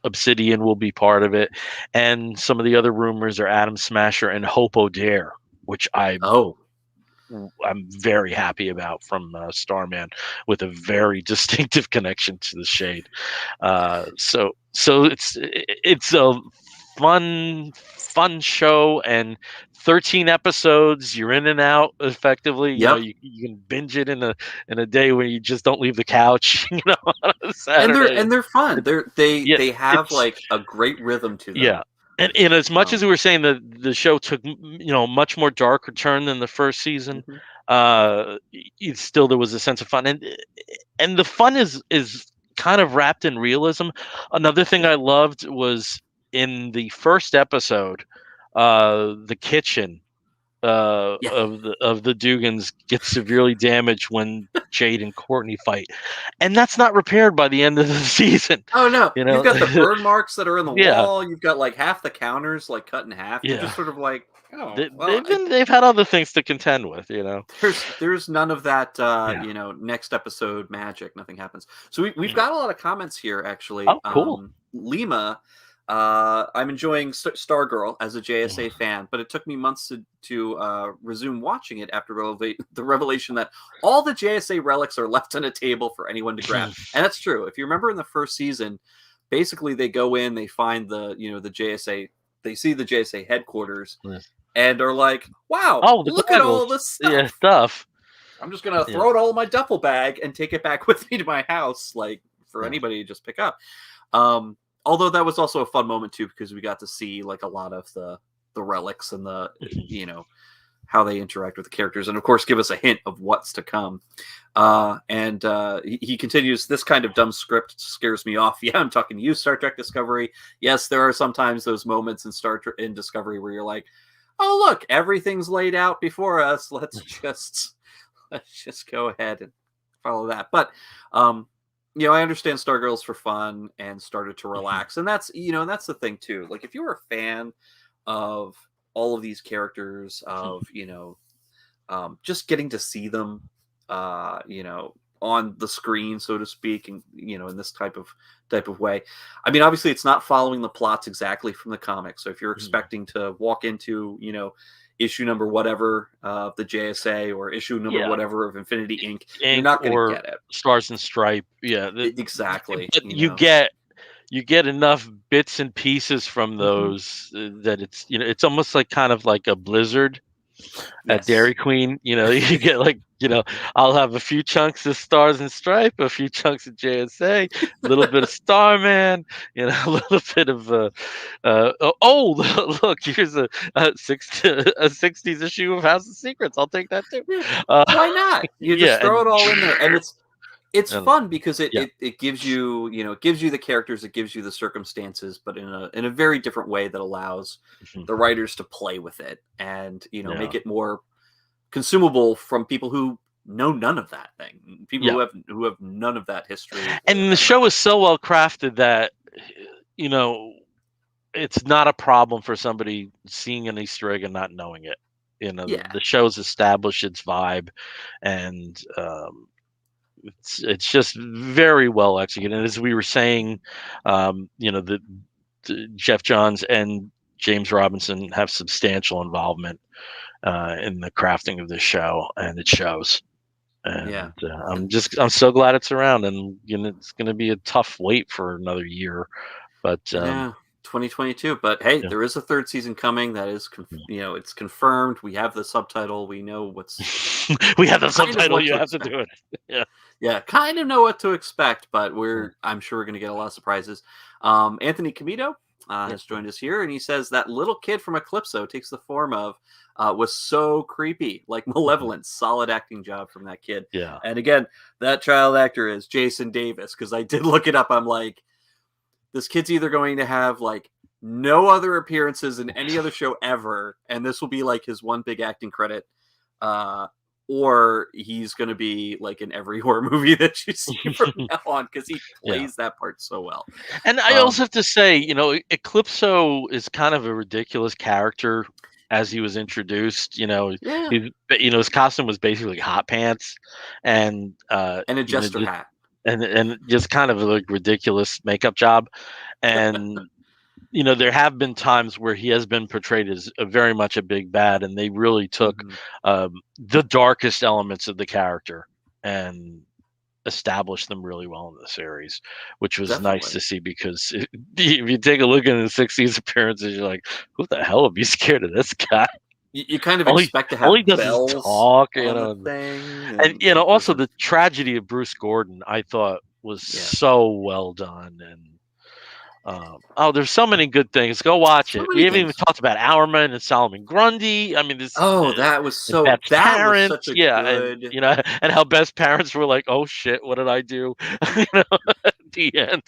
[SPEAKER 1] Obsidian will be part of it. And some of the other rumors are Adam Smasher and Hope O'Dare, which I'm very happy about, from Starman, with a very distinctive connection to the Shade. So it's a fun show, and 13 episodes, you're in and out effectively. You can binge it in a day when you just don't leave the couch, on a Saturday.
[SPEAKER 2] And they're fun. They have like a great rhythm to them.
[SPEAKER 1] Yeah. And in as much as we were saying that the show took much more darker turn than the first season, still there was a sense of fun, and the fun is kind of wrapped in realism. Another thing I loved was in the first episode, the kitchen of the Dugans gets severely damaged when Jade and Courtney fight, and that's not repaired by the end of the season.
[SPEAKER 2] Oh no, you've got the burn marks that are in the wall. You've got like half the counters like cut in half. You're just sort of like,
[SPEAKER 1] they've had other things to contend with.
[SPEAKER 2] There's none of that. Next episode magic. Nothing happens. So we've got a lot of comments here actually.
[SPEAKER 1] Oh, cool.
[SPEAKER 2] Lima. I'm enjoying Stargirl as a JSA fan, but it took me months to resume watching it after the revelation that all the JSA relics are left on a table for anyone to grab. And that's true. If you remember in the first season, basically they go in, they find the JSA, they see the JSA headquarters and are like, wow, look at all this
[SPEAKER 1] stuff.
[SPEAKER 2] I'm just going to throw it all in my duffel bag and take it back with me to my house, like for anybody to just pick up. Although that was also a fun moment too, because we got to see like a lot of the relics and the how they interact with the characters, and of course give us a hint of what's to come. And he continues, this kind of dumb script scares me off. Yeah, I'm talking to you, Star Trek Discovery. Yes, there are sometimes those moments in Discovery where you're like, oh look, everything's laid out before us. Let's just go ahead and follow that. But I understand Stargirl's for fun and started to relax. And that's, that's the thing too. Like if you're a fan of all of these characters, of, just getting to see them, on the screen, so to speak, and, in this type of way. I mean, obviously it's not following the plots exactly from the comics. So if you're expecting to walk into, issue number whatever of the JSA or issue number whatever of Infinity Inc. You're not going to get it.
[SPEAKER 1] Stars and Stripe. Yeah,
[SPEAKER 2] exactly.
[SPEAKER 1] But you get enough bits and pieces from those that it's almost like kind of like a Blizzard at Dairy Queen. You get like, I'll have a few chunks of Stars and Stripe, a few chunks of JSA, a little bit of Starman, a little bit of look, here's a 60s issue of House of Secrets. I'll take that too.
[SPEAKER 2] Why not? You just throw it all in there, and it's fun because it gives you it gives you the characters, it gives you the circumstances, but in a very different way that allows the writers to play with it and make it more consumable from people who know none of that thing, people who have none of that history.
[SPEAKER 1] And the show is so well crafted that it's not a problem for somebody seeing an Easter egg and not knowing it. The show's established its vibe, and it's just very well executed. And as we were saying, the Jeff Johns and James Robinson have substantial involvement in the crafting of this show, and it shows. And I'm so glad it's around, and it's going to be a tough wait for another year, but
[SPEAKER 2] 2022. But hey, there is a third season coming. That is, it's confirmed. We have the subtitle. We know what's.
[SPEAKER 1] We have the subtitle. You have to do it.
[SPEAKER 2] Kind of know what to expect, but I'm sure we're going to get a lot of surprises. Anthony Comito has joined us here, and he says that little kid from Eclipso takes the form of was so creepy, like Malevolent. Solid acting job from that kid.
[SPEAKER 1] Yeah.
[SPEAKER 2] And again, that child actor is Jason Davis, because I did look it up. I'm like, this kid's either going to have like no other appearances in any other show ever, and this will be like his one big acting credit, or he's going to be like in every horror movie that you see from now on, because he plays that part so well.
[SPEAKER 1] And I also have to say, Eclipso is kind of a ridiculous character as he was introduced. His costume was basically hot pants and
[SPEAKER 2] a jester hat.
[SPEAKER 1] And just kind of a like ridiculous makeup job. And there have been times where he has been portrayed as very much a big bad, and they really took the darkest elements of the character and established them really well in the series, which was nice to see, because if you take a look at the 60s appearances, you're like, who the hell would be scared of this guy?
[SPEAKER 2] You kind of expect to have
[SPEAKER 1] all he does
[SPEAKER 2] bells
[SPEAKER 1] is talk,
[SPEAKER 2] on the thing,
[SPEAKER 1] and also the tragedy of Bruce Gordon, I thought was so well done. And there's so many good things. Go watch it. We haven't even talked about Hourman and Solomon Grundy. I mean,
[SPEAKER 2] that was so. That
[SPEAKER 1] parents,
[SPEAKER 2] was such a good.
[SPEAKER 1] And, and how Best parents were like, "Oh shit, what did I do?" At the end.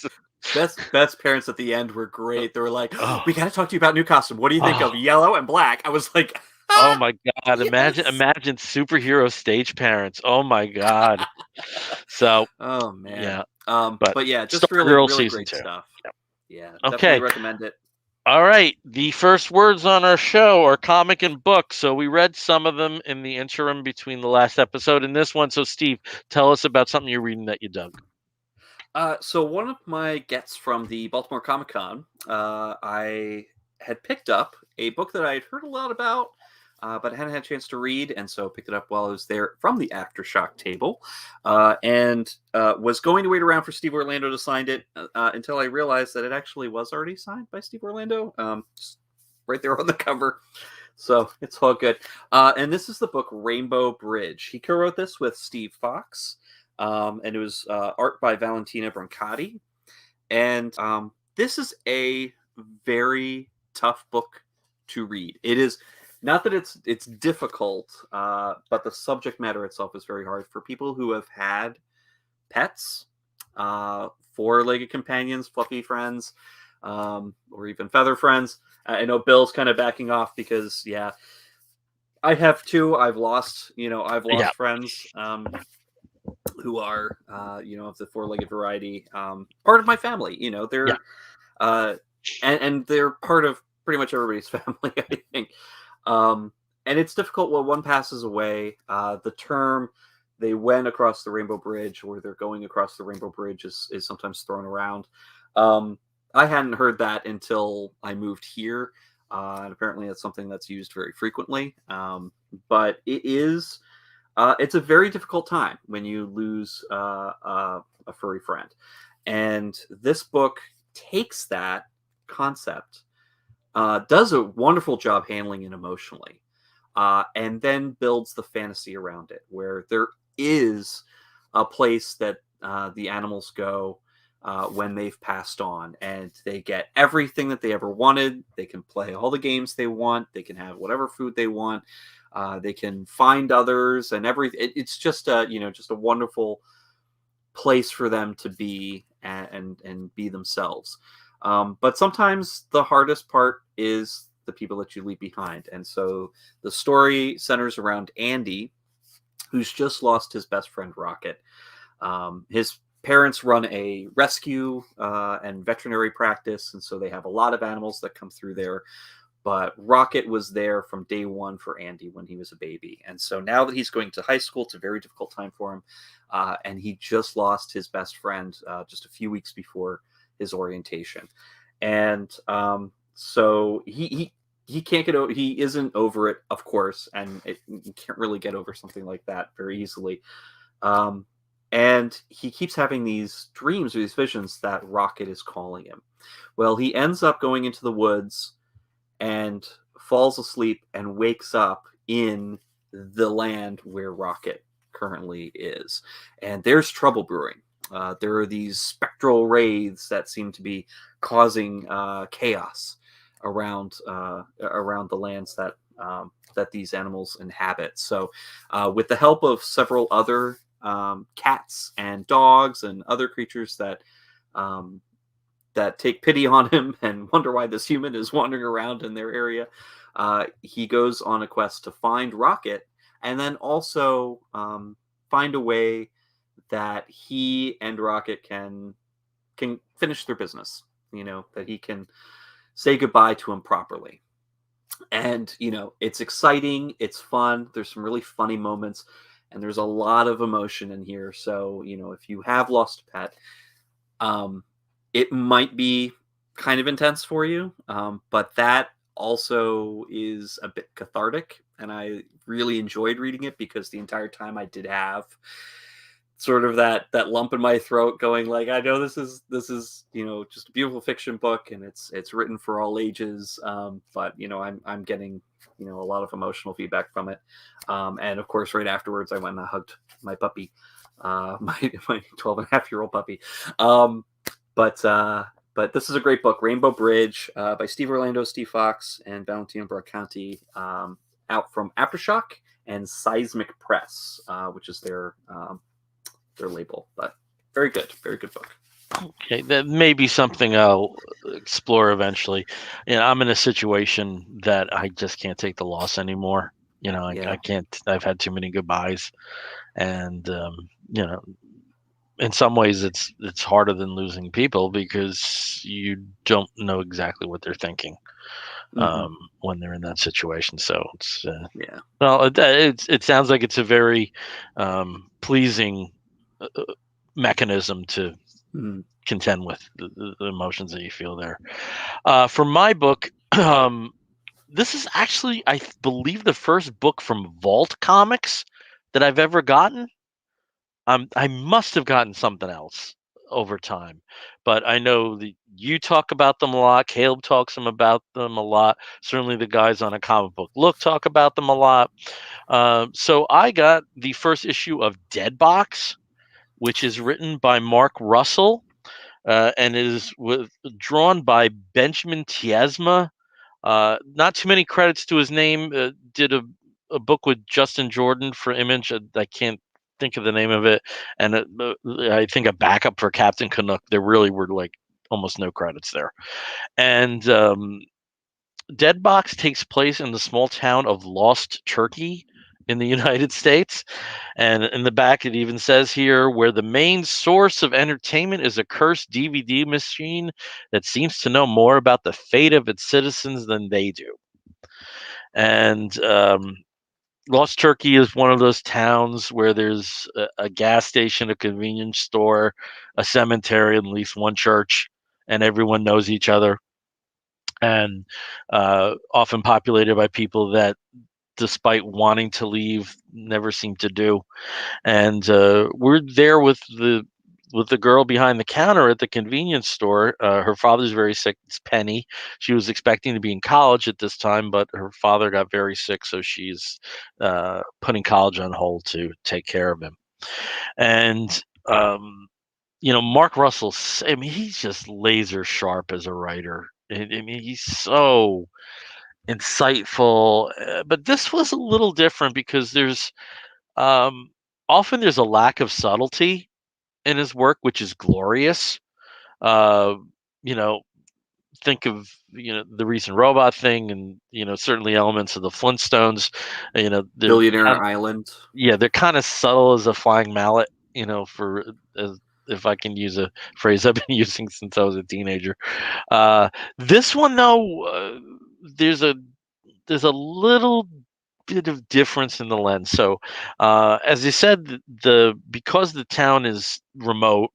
[SPEAKER 2] Best parents at the end were great. They were like, "We got to talk to you about new costume. What do you think of yellow and black?" I was like,
[SPEAKER 1] "Oh my god! Yes. Imagine superhero stage parents. Oh my god!" So,
[SPEAKER 2] oh man,
[SPEAKER 1] yeah.
[SPEAKER 2] But yeah, just really great stuff. Yeah, definitely recommend it.
[SPEAKER 1] All right. The first words on our show are comic and book. So we read some of them in the interim between the last episode and this one. So Steve, tell us about something you're reading that you dug.
[SPEAKER 2] So one of my gets from the Baltimore Comic-Con, I had picked up a book that I had heard a lot about, but I hadn't had a chance to read, and so picked it up while I was there from the Aftershock table, and was going to wait around for Steve Orlando to sign it until I realized that it actually was already signed by Steve Orlando, just right there on the cover. So it's all good. And this is the book Rainbow Bridge. He co-wrote this with Steve Fox, and it was art by Valentina Brancati. And this is a very tough book to read. It is. Not that it's difficult, but the subject matter itself is very hard for people who have had pets, four-legged companions, fluffy friends, or even feather friends. I know Bill's kind of backing off because, I have two. I've lost friends who are, of the four-legged variety, part of my family. They're, and they're part of pretty much everybody's family, I think. And it's difficult when one passes away. The term "they went across the Rainbow Bridge" or "they're going across the Rainbow Bridge" is sometimes thrown around. I hadn't heard that until I moved here. and apparently that's something that's used very frequently. But it's a very difficult time when you lose a furry friend. And this book takes that concept, does a wonderful job handling it emotionally, and then builds the fantasy around it, where there is a place that the animals go when they've passed on, and they get everything that they ever wanted. They can play all the games they want. They can have whatever food they want. They can find others, and everything. It's just just a wonderful place for them to be and be themselves. But sometimes the hardest part is the people that you leave behind. And so the story centers around Andy, who's just lost his best friend, Rocket. His parents run a rescue and veterinary practice, and so they have a lot of animals that come through there. But Rocket was there from day one for Andy when he was a baby. And so now that he's going to high school, it's a very difficult time for him. And he just lost his best friend just a few weeks before his orientation. And so he can't get over, he isn't over it, of course. And you can't really get over something like that very easily. And he keeps having these dreams or these visions that Rocket is calling him. Well, he ends up going into the woods and falls asleep and wakes up in the land where Rocket currently is. And there's trouble brewing. There are these spectral wraiths that seem to be causing chaos around the lands that these animals inhabit. So, with the help of several other cats and dogs and other creatures that take pity on him and wonder why this human is wandering around in their area, he goes on a quest to find Rocket, and then also find a way that he and Rocket can finish their business. That he can say goodbye to him properly. And it's exciting, it's fun. There's some really funny moments, and there's a lot of emotion in here. So if you have lost a pet, it might be kind of intense for you, but that also is a bit cathartic, and I really enjoyed reading it because the entire time I did have sort of that lump in my throat, going like, I know this is just a beautiful fiction book, and it's written for all ages, but I'm getting a lot of emotional feedback from it, and of course right afterwards I went and I hugged my puppy, my 12-and-a-half-year-old puppy. But this is a great book, Rainbow Bridge, by Steve Orlando, Steve Fox, and Valentino Bracanti, out from Aftershock and Seismic Press, which is their label. But very good book.
[SPEAKER 1] Okay, that may be something I'll explore eventually. I'm in a situation that I just can't take the loss anymore. I can't. I've had too many goodbyes, and in some ways it's harder than losing people because you don't know exactly what they're thinking when they're in that situation. So it's well, it sounds like it's a very pleasing mechanism to contend with the emotions that you feel there. For my book, this is actually, I believe, the first book from Vault Comics that I've ever gotten. I must have gotten something else over time, but I know that you talk about them a lot. Caleb talks about them a lot. Certainly the guys on A Comic Book Look talk about them a lot. So I got the first issue of Deadbox, which is written by Mark Russell, and is drawn by Benjamin Tiesma. Not too many credits to his name. Did a book with Justin Jordan for Image. I can't think of the name of it, and I think a backup for Captain Canuck. There really were like almost no credits there. And Deadbox takes place in the small town of Lost Turkey in the United States. And in the back, it even says here, where the main source of entertainment is a cursed DVD machine that seems to know more about the fate of its citizens than they do. And Lost Turkey is one of those towns where there's a gas station, a convenience store, a cemetery, and at least one church, and everyone knows each other. and often populated by people that, despite wanting to leave, never seem to do. And we're there with the girl behind the counter at the convenience store. Her father's very sick. It's Penny. She was expecting to be in college at this time, but her father got very sick, so she's putting college on hold to take care of him. And Mark Russell, I mean, he's just laser sharp as a writer. I mean, he's so insightful. But this was a little different because um, often there's a lack of subtlety in his work, which is glorious. Uh, you know, think of the recent robot thing, and certainly elements of the Flintstones. They're
[SPEAKER 2] Billionaire Island.
[SPEAKER 1] yeah, they're kind of subtle as a flying mallet. For if I can use a phrase I've been using since I was a teenager. This one though, there's a little bit of difference in the lens. So, as you said, because the town is remote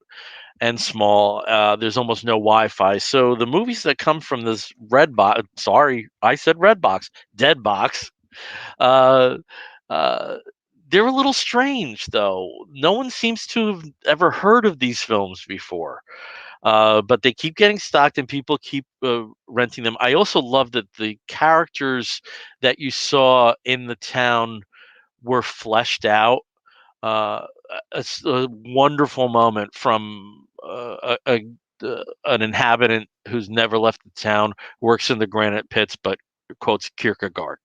[SPEAKER 1] and small, there's almost no Wi-Fi. So the movies that come from this red box, sorry, I said red box, dead box, uh, uh, they're a little strange, though. No one seems to have ever heard of these films before. But they keep getting stocked and people keep renting them. I also love that the characters that you saw in the town were fleshed out. It's a wonderful moment from an inhabitant who's never left the town, works in the granite pits, but quotes Kierkegaard.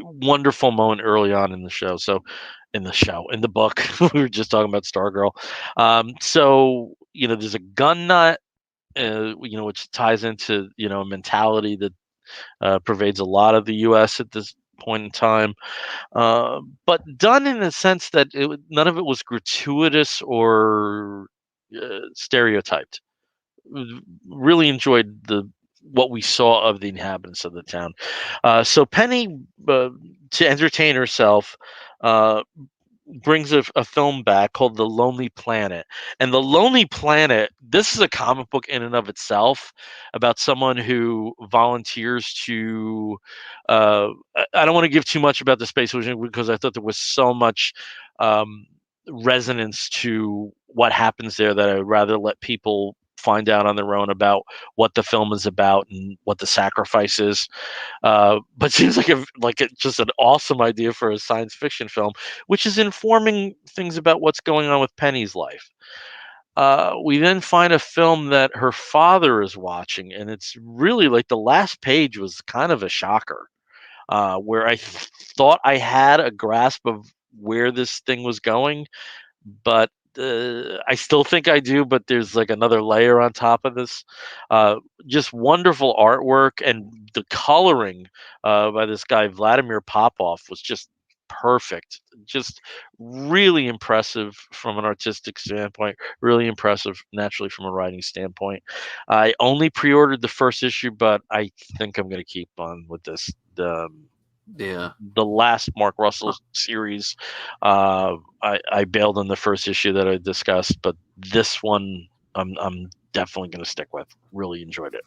[SPEAKER 1] Wonderful moment early on in the show. So, in the book, we were just talking about Stargirl. So there's a gun nut, which ties into a mentality that pervades a lot of the U.S. at this point in time, but done in a sense that none of it was gratuitous or stereotyped. Really enjoyed what we saw of the inhabitants of the town. So Penny, to entertain herself, uh, brings a film back called The Lonely Planet. And The Lonely Planet, this is a comic book in and of itself about someone who volunteers to. I don't want to give too much about the space station because I thought there was so much resonance to what happens there that I would rather let people find out on their own about what the film is about and what the sacrifice is. But seems like just an awesome idea for a science fiction film, which is informing things about what's going on with Penny's life. We then find a film that her father is watching, and it's really like the last page was kind of a shocker, where I thought I had a grasp of where this thing was going, but I still think I do, but there's like another layer on top of this. Just wonderful artwork, and the coloring by this guy Vladimir Popov was just perfect. Just really impressive from an artistic standpoint. Really impressive, naturally, from a writing standpoint. I only pre-ordered the first issue, but I think I'm going to keep on with this. The last Mark Russell series, I bailed on the first issue that I discussed, but this one I'm definitely going to stick with. Really enjoyed it.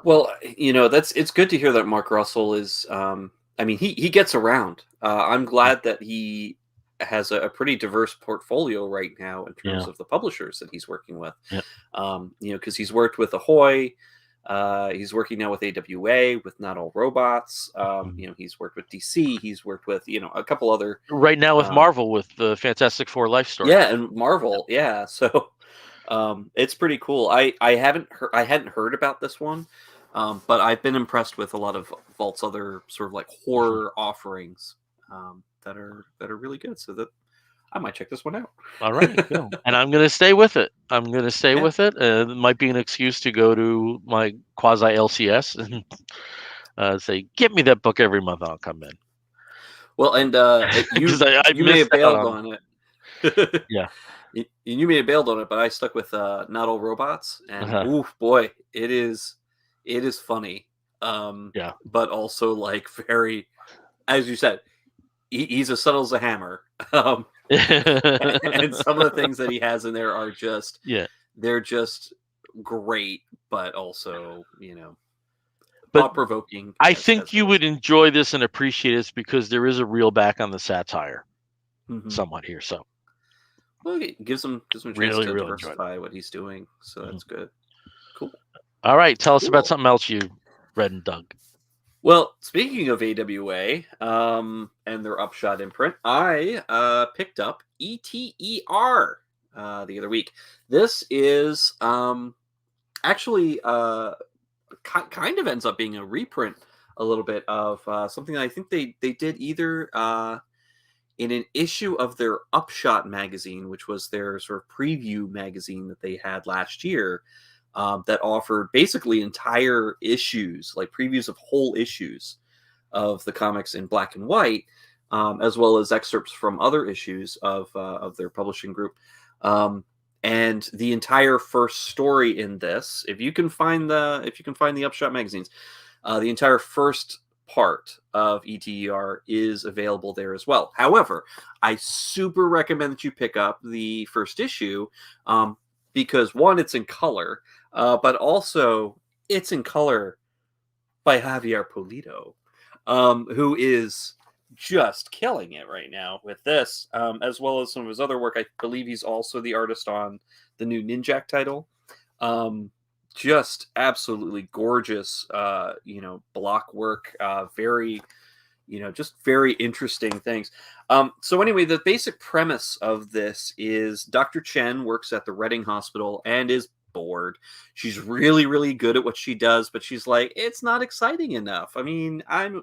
[SPEAKER 2] Well, it's good to hear that Mark Russell is. I mean, he gets around. I'm glad that he has a pretty diverse portfolio right now in terms of the publishers that he's working with.
[SPEAKER 1] Yeah.
[SPEAKER 2] Because he's worked with Ahoy. He's working now with AWA, with Not All Robots. He's worked with DC. He's worked with a couple other.
[SPEAKER 1] Right now with Marvel, with the Fantastic Four Life Story.
[SPEAKER 2] Yeah, and Marvel. Yeah, so it's pretty cool. I hadn't heard about this one, but I've been impressed with a lot of Vault's other sort of like horror offerings that are really good. So that I might check this one out.
[SPEAKER 1] All right, cool. And I'm going to stay with it. With it. It might be an excuse to go to my quasi LCS and say, "Give me that book every month. I'll come in."
[SPEAKER 2] Well, and you may have bailed on it.
[SPEAKER 1] Yeah.
[SPEAKER 2] You may have bailed on it, but I stuck with Not All Robots, and oof, boy, it is funny. But also like very, as you said, he's as subtle as a hammer. And some of the things that he has in there are just they're just great. but also,
[SPEAKER 1] But
[SPEAKER 2] thought-provoking.
[SPEAKER 1] I think you would enjoy this and appreciate this because there is a reel back on the satire somewhat here. So,
[SPEAKER 2] well, it gives him a chance
[SPEAKER 1] really,
[SPEAKER 2] to
[SPEAKER 1] really enjoy
[SPEAKER 2] diversify what he's doing. So that's good. Cool.
[SPEAKER 1] All right, tell us about something else you read and dug.
[SPEAKER 2] Well, speaking of AWA and their Upshot imprint, I picked up ETER the other week. This is actually kind of ends up being a reprint a little bit of something that I think they did either in an issue of their Upshot magazine, which was their sort of preview magazine that they had last year, that offered basically entire issues, like previews of whole issues of the comics in black and white, as well as excerpts from other issues of their publishing group. And the entire first story in this, if you can find the Upshot magazines, the entire first part of ETER is available there as well. However, I super recommend that you pick up the first issue because one, it's in color, but also it's in color by Javier Pulido, who is just killing it right now with this, as well as some of his other work. I believe he's also the artist on the new Ninjak title. Just absolutely gorgeous, block work, very, just very interesting things. So anyway, the basic premise of this is Dr. Chen works at the Reading Hospital and is bored. She's really, really good at what she does, but she's like, it's not exciting enough. I mean, I'm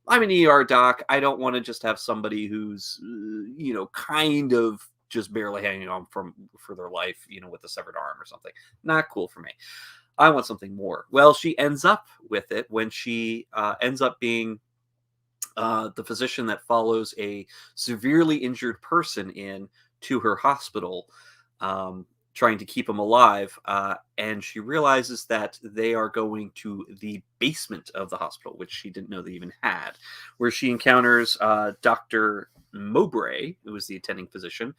[SPEAKER 2] an ER doc. I don't want to just have somebody who's, kind of just barely hanging on for their life, with a severed arm or something. Not cool for me. I want something more. Well, she ends up with it when she ends up being the physician that follows a severely injured person in to her hospital, trying to keep him alive. And she realizes that they are going to the basement of the hospital, which she didn't know they even had, where she encounters Dr. Mowbray, who is the attending physician.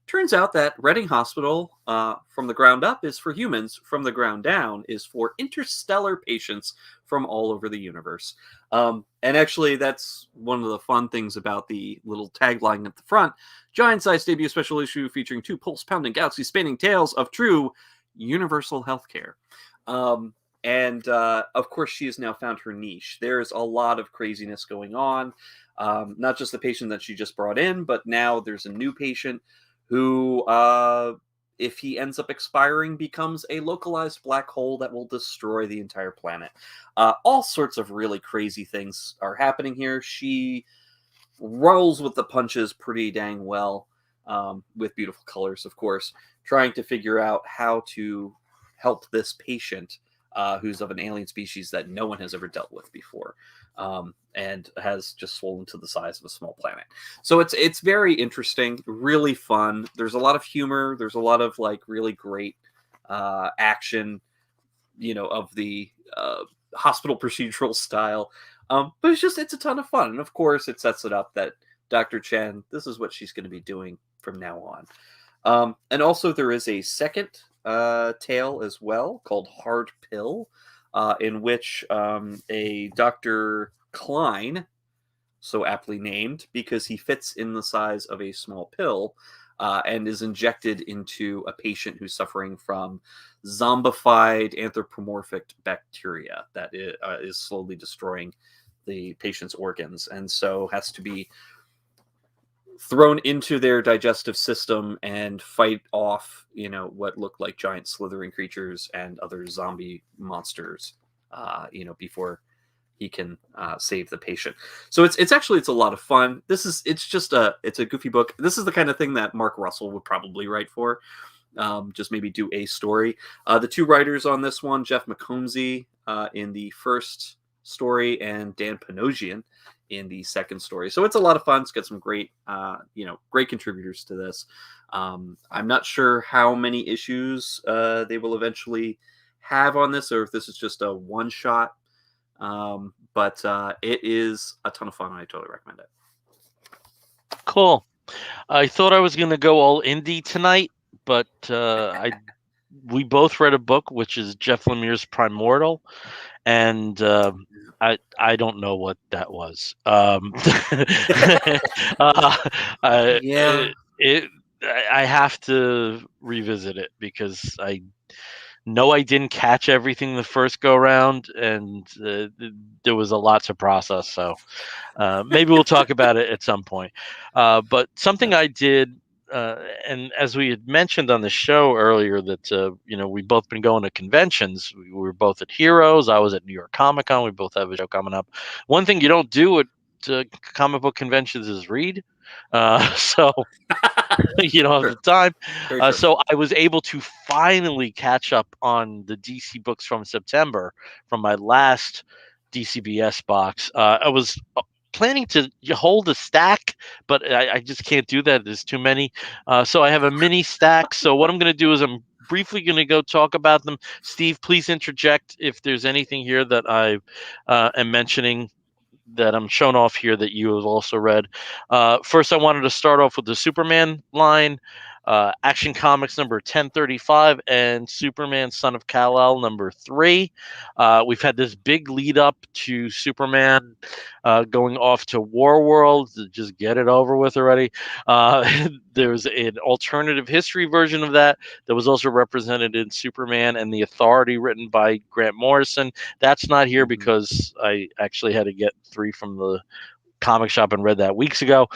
[SPEAKER 2] Turns out that Reading Hospital, from the ground up, is for humans. From the ground down is for interstellar patients from all over the universe. And actually, that's one of the fun things about the little tagline at the front. Giant-sized debut special issue featuring 2 pulse-pounding, galaxy-spanning tales of true universal healthcare. And of course, she has now found her niche. There's a lot of craziness going on. Not just the patient that she just brought in, but now there's a new patient who, if he ends up expiring, becomes a localized black hole that will destroy the entire planet. All sorts of really crazy things are happening here. She rolls with the punches pretty dang well, with beautiful colors, of course, trying to figure out how to help this patient who's of an alien species that no one has ever dealt with before, and has just swollen to the size of a small planet. So it's very interesting, really fun. There's a lot of humor. There's a lot of really great action, of the hospital procedural style. But it's a ton of fun. And of course, it sets it up that Dr. Chen, this is what she's going to be doing from now on. And also there is a second tale as well called Hard Pill, in which a Dr. Klein, so aptly named because he fits in the size of a small pill, and is injected into a patient who's suffering from zombified anthropomorphic bacteria that is slowly destroying the patient's organs, and so has to be thrown into their digestive system and fight off, what look like giant slithering creatures and other zombie monsters, before he can save the patient. So it's a lot of fun. It's a goofy book. This is the kind of thing that Mark Russell would probably write for. Just maybe do a story. The 2 writers on this one, Jeff McComsey in the first story and Dan Panosian in the second story. So it's a lot of fun. It's got some great, great contributors to this. I'm not sure how many issues they will eventually have on this, or if this is just a one shot. But it is a ton of fun. I totally recommend it.
[SPEAKER 1] Cool. I thought I was going to go all indie tonight, but I we both read a book, which is Jeff Lemire's Primordial, and I don't know what that was. uh,
[SPEAKER 2] Yeah.
[SPEAKER 1] I have to revisit it because I know I didn't catch everything the first go round, and there was a lot to process. So maybe we'll talk about it at some point. But something I did, and as we had mentioned on the show earlier, that we've both been going to conventions. We were both at Heroes. I was at New York Comic Con. We both have a show coming up. One thing you don't do at comic book conventions is read. So you don't have
[SPEAKER 2] True.
[SPEAKER 1] the time.
[SPEAKER 2] Very true.
[SPEAKER 1] So I was able to finally catch up on the DC books from September from my last DCBS box. I was planning to hold a stack, but I just can't do that. There's too many. So I have a mini stack. So what I'm going to do is I'm briefly going to go talk about them. Steve, please interject if there's anything here that I am mentioning that I'm shown off here that you have also read. First, I wanted to start off with the Superman line, Action Comics number 1035, and Superman Son of Kal-El number 3. We've had this big lead up to Superman going off to War World to just get it over with already. There's an alternative history version of that was also represented in Superman and the Authority, written by Grant Morrison. That's not here because I actually had to get 3 from the comic shop and read that weeks ago.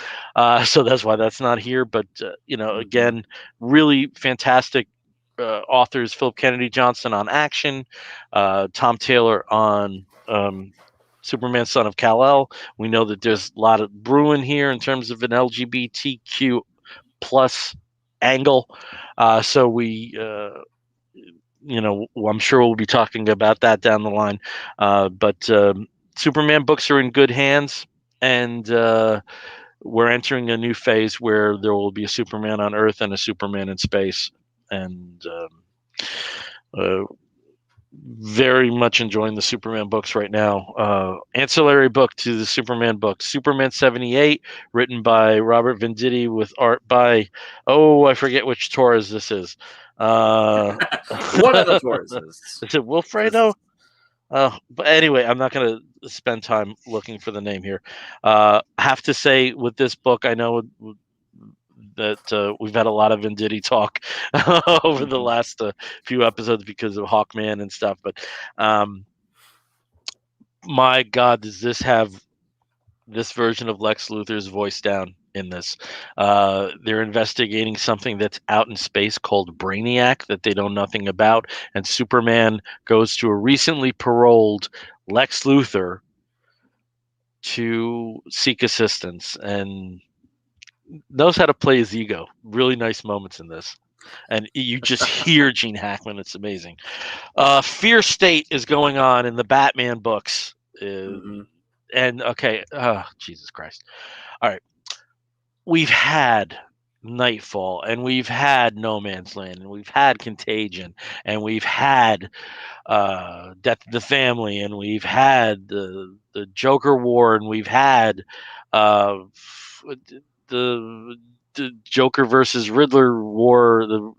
[SPEAKER 1] So that's why that's not here. But, again, really fantastic authors. Philip Kennedy Johnson on Action, Tom Taylor on Superman Son of Kal-El. We know that there's a lot of brewing here in terms of an LGBTQ plus angle. So I'm sure we'll be talking about that down the line. But Superman books are in good hands, and we're entering a new phase where there will be a Superman on Earth and a Superman in space. And very much enjoying the Superman books right now. Ancillary book to the Superman book, Superman 78, written by Robert Venditti with art by, I forget which Torres this is.
[SPEAKER 2] One of the Tauruses.
[SPEAKER 1] Is it Wilfredo? But anyway, I'm not going to spend time looking for the name here. I have to say, with this book, I know that we've had a lot of Venditti talk over the last few episodes because of Hawkman and stuff. But my God, does this have this version of Lex Luthor's voice down in this? They're investigating something that's out in space called Brainiac that they know nothing about, and Superman goes to a recently paroled Lex Luthor to seek assistance and knows how to play his ego. Really nice moments in this. And you just hear Gene Hackman. It's amazing. Fear State is going on in the Batman books. And okay, Jesus Christ. All right. We've had Nightfall, and we've had No Man's Land, and we've had Contagion, and we've had Death of the Family, and we've had the Joker War, and we've had the Joker versus Riddler War, the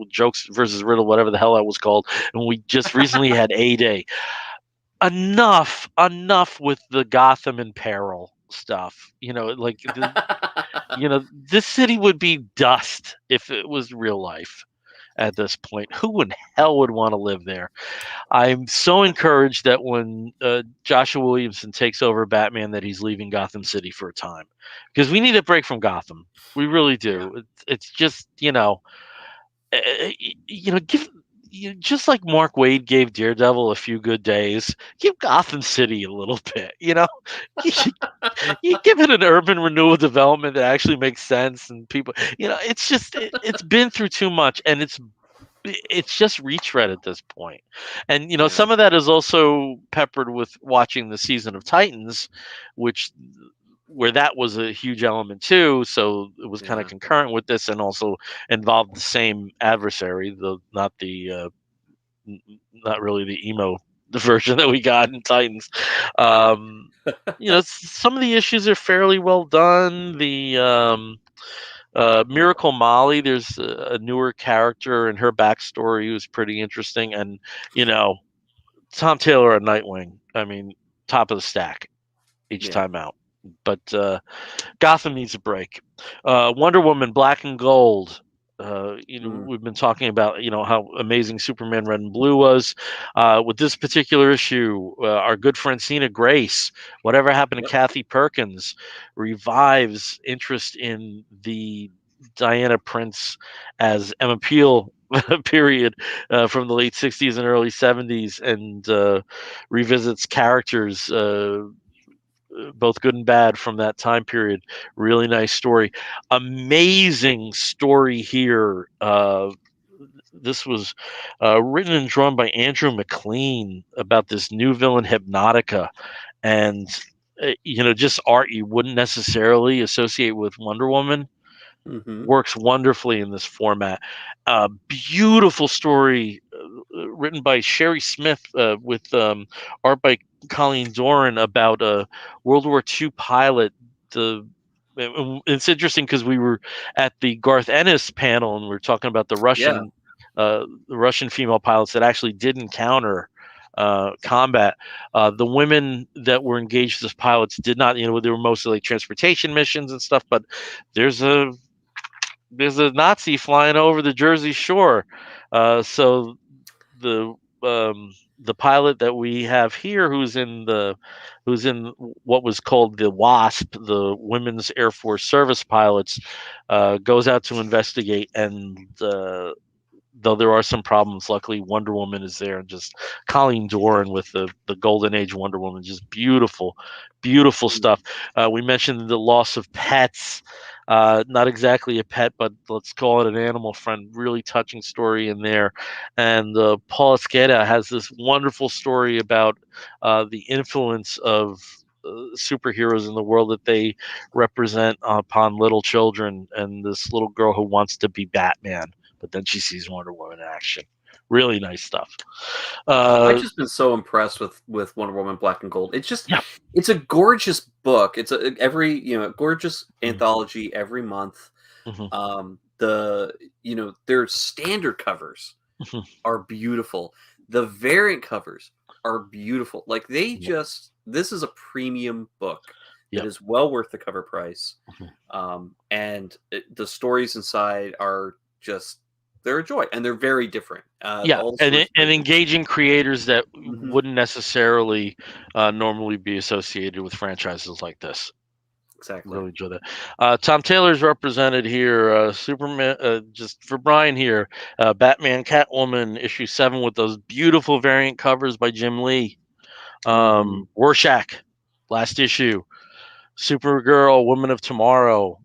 [SPEAKER 1] Jokes versus Riddle, whatever the hell that was called, and we just recently had A-Day. Enough with the Gotham in peril stuff. This city would be dust if it was real life at this point. Who in hell would want to live there? I'm so encouraged that when Joshua Williamson takes over Batman, that he's leaving Gotham City for a time, because we need a break from Gotham. We really do. Yeah. It's just give. Just like Mark Waid gave Daredevil a few good days, give Gotham City a little bit. You give it an urban renewal development that actually makes sense, and people. It's just it's been through too much, and it's just retread at this point. And some of that is also peppered with watching the season of Titans, where that was a huge element too. So it was kind of concurrent with this, and also involved the same adversary, not really the emo version that we got in Titans. Some of the issues are fairly well done. Miracle Molly, there's a newer character, and her backstory was pretty interesting. And Tom Taylor on Nightwing, I mean, top of the stack each time out. But Gotham needs a break. Wonder Woman, Black and Gold. We've been talking about how amazing Superman Red and Blue was. With this particular issue, our good friend Francina Grace, whatever happened to Kathy Perkins, revives interest in the Diana Prince as Emma Peel period from the late 60s and early 70s, and revisits characters both good and bad from that time period. Really nice story. Amazing story here. This was written and drawn by Andrew McLean about this new villain Hypnotica, and just art you wouldn't necessarily associate with Wonder Woman. Works wonderfully in this format. Beautiful story written by Sherry Smith with art by Colleen Doran about a World War II pilot. It's interesting because we were at the Garth Ennis panel and we were talking about the Russian female pilots that actually did encounter combat. The women that were engaged as pilots did not, they were mostly like transportation missions and stuff, but there's a Nazi flying over the Jersey Shore. So the pilot that we have here, who's in what was called the WASP, the Women's Air Force Service Pilots, goes out to investigate, and though there are some problems, luckily Wonder Woman is there, and just Colleen Doran with the Golden Age Wonder Woman, just beautiful stuff. We mentioned the loss of pets. Not exactly a pet, but let's call it an animal friend. Really touching story in there. And Paul Esqueda has this wonderful story about the influence of superheroes in the world that they represent upon little children, and this little girl who wants to be Batman, but then she sees Wonder Woman in action. Really nice stuff.
[SPEAKER 2] I've just been so impressed with Wonder Woman Black and Gold. It's just it's a gorgeous book. It's a gorgeous anthology every month. Their standard covers are beautiful. The variant covers are beautiful. Like this is a premium book. It is well worth the cover price. And the stories inside are just, they're a joy, and they're very different.
[SPEAKER 1] And engaging creators that wouldn't necessarily normally be associated with franchises like this.
[SPEAKER 2] Exactly.
[SPEAKER 1] Really enjoy that. Tom Taylor's represented here. Superman, just for Brian here. Batman, Catwoman, issue 7 with those beautiful variant covers by Jim Lee. Rorschach, last issue. Supergirl, Woman of Tomorrow,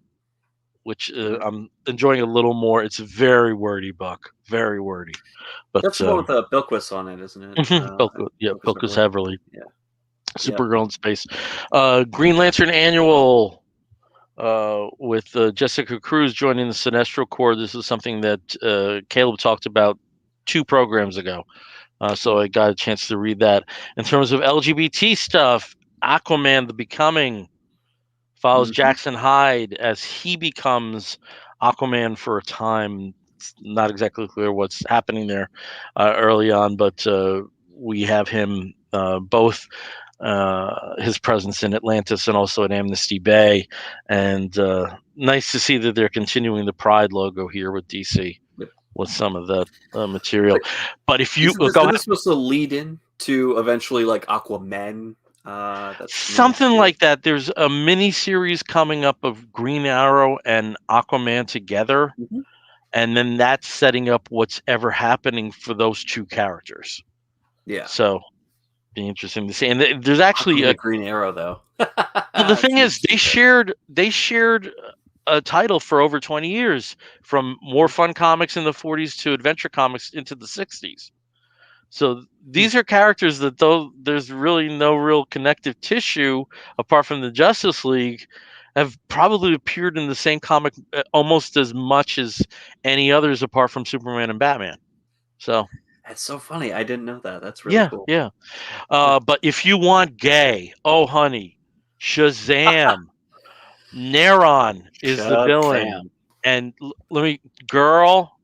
[SPEAKER 1] which I'm enjoying a little more. It's a very wordy book, very wordy. But
[SPEAKER 2] that's the one with Bilquis on it, isn't it?
[SPEAKER 1] Bilquis heavily. Yeah. Supergirl in space. Green Lantern Annual with Jessica Cruz joining the Sinestro Corps. This is something that Caleb talked about 2 programs ago. So I got a chance to read that. In terms of LGBT stuff, Aquaman, The Becoming, follows Jackson Hyde as he becomes Aquaman for a time. It's not exactly clear what's happening there early on, but we have him both his presence in Atlantis and also at Amnesty Bay. And nice to see that they're continuing the Pride logo here with DC with some of the material. But if you
[SPEAKER 2] is this supposed to lead in to eventually like Aquaman? That's
[SPEAKER 1] something like that. There's a mini series coming up of Green Arrow and Aquaman together, and then that's setting up what's ever happening for those 2 characters.
[SPEAKER 2] Yeah.
[SPEAKER 1] So be interesting to see. And there's actually
[SPEAKER 2] a Green Arrow though.
[SPEAKER 1] Well, the thing is, they shared a title for over 20 years, from More Fun Comics in the 40s to Adventure Comics into the 60s. So these are characters that, though there's really no real connective tissue apart from the Justice League, have probably appeared in the same comic almost as much as any others apart from Superman and Batman. So
[SPEAKER 2] that's so funny. I didn't know that. That's really cool.
[SPEAKER 1] Yeah. But if you want gay, oh honey, Shazam, Neron is the villain. And let me, girl,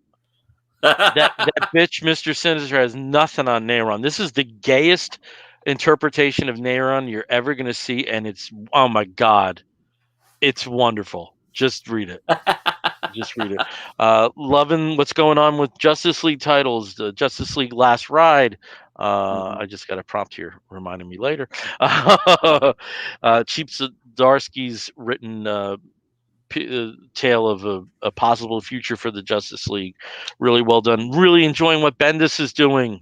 [SPEAKER 1] that bitch, Mr. Sinister, has nothing on Neyron. This is the gayest interpretation of Neyron you're ever going to see, and it's, oh my god, it's wonderful. Just read it. Just read it. Loving what's going on with Justice League titles, the Justice League Last Ride. I just got a prompt here reminding me later. Cheap Zdarsky's written tale of a possible future for the Justice League. Really well done. Really enjoying what Bendis is doing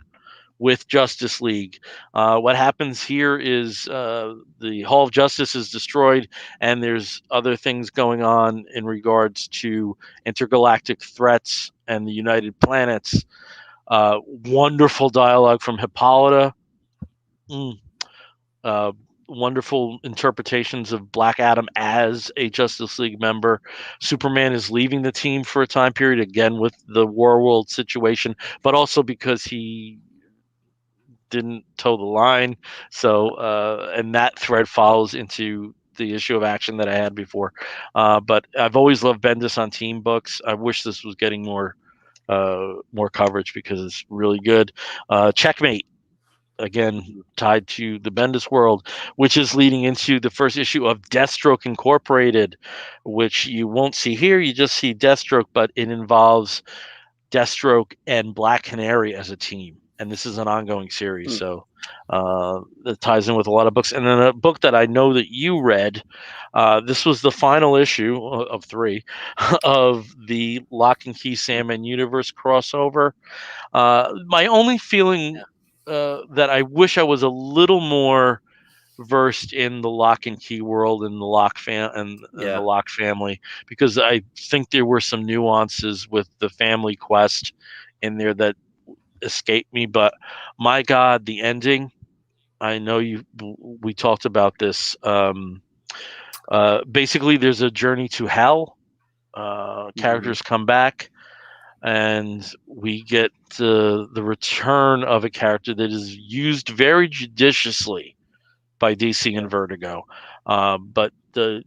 [SPEAKER 1] with Justice League. What happens here is the Hall of Justice is destroyed, and there's other things going on in regards to intergalactic threats and the United Planets. Wonderful dialogue from Hippolyta. Mm. Uh, Wonderful interpretations of Black Adam as a Justice League member. Superman is leaving the team for a time period, again with the War World situation, but also because he didn't toe the line. So, and that thread follows into the issue of action that I had before. But I've always loved Bendis on team books. I wish this was getting more coverage because it's really good. Checkmate, again tied to the Bendis world, which is leading into the first issue of Deathstroke Incorporated, which you won't see here. You just see Deathstroke, but it involves Deathstroke and Black Canary as a team. And this is an ongoing series, so it ties in with a lot of books. And then a book that I know that you read, this was the final issue of 3 of the Lock and Key Sandman universe crossover. My only feeling that I wish I was a little more versed in the Lock and Key world and the and the Lock family, because I think there were some nuances with the family quest in there that escaped me. But my god, the ending, I know we talked about this. Basically there's a journey to hell. Characters come back, and we get the return of a character that is used very judiciously by DC and Vertigo, but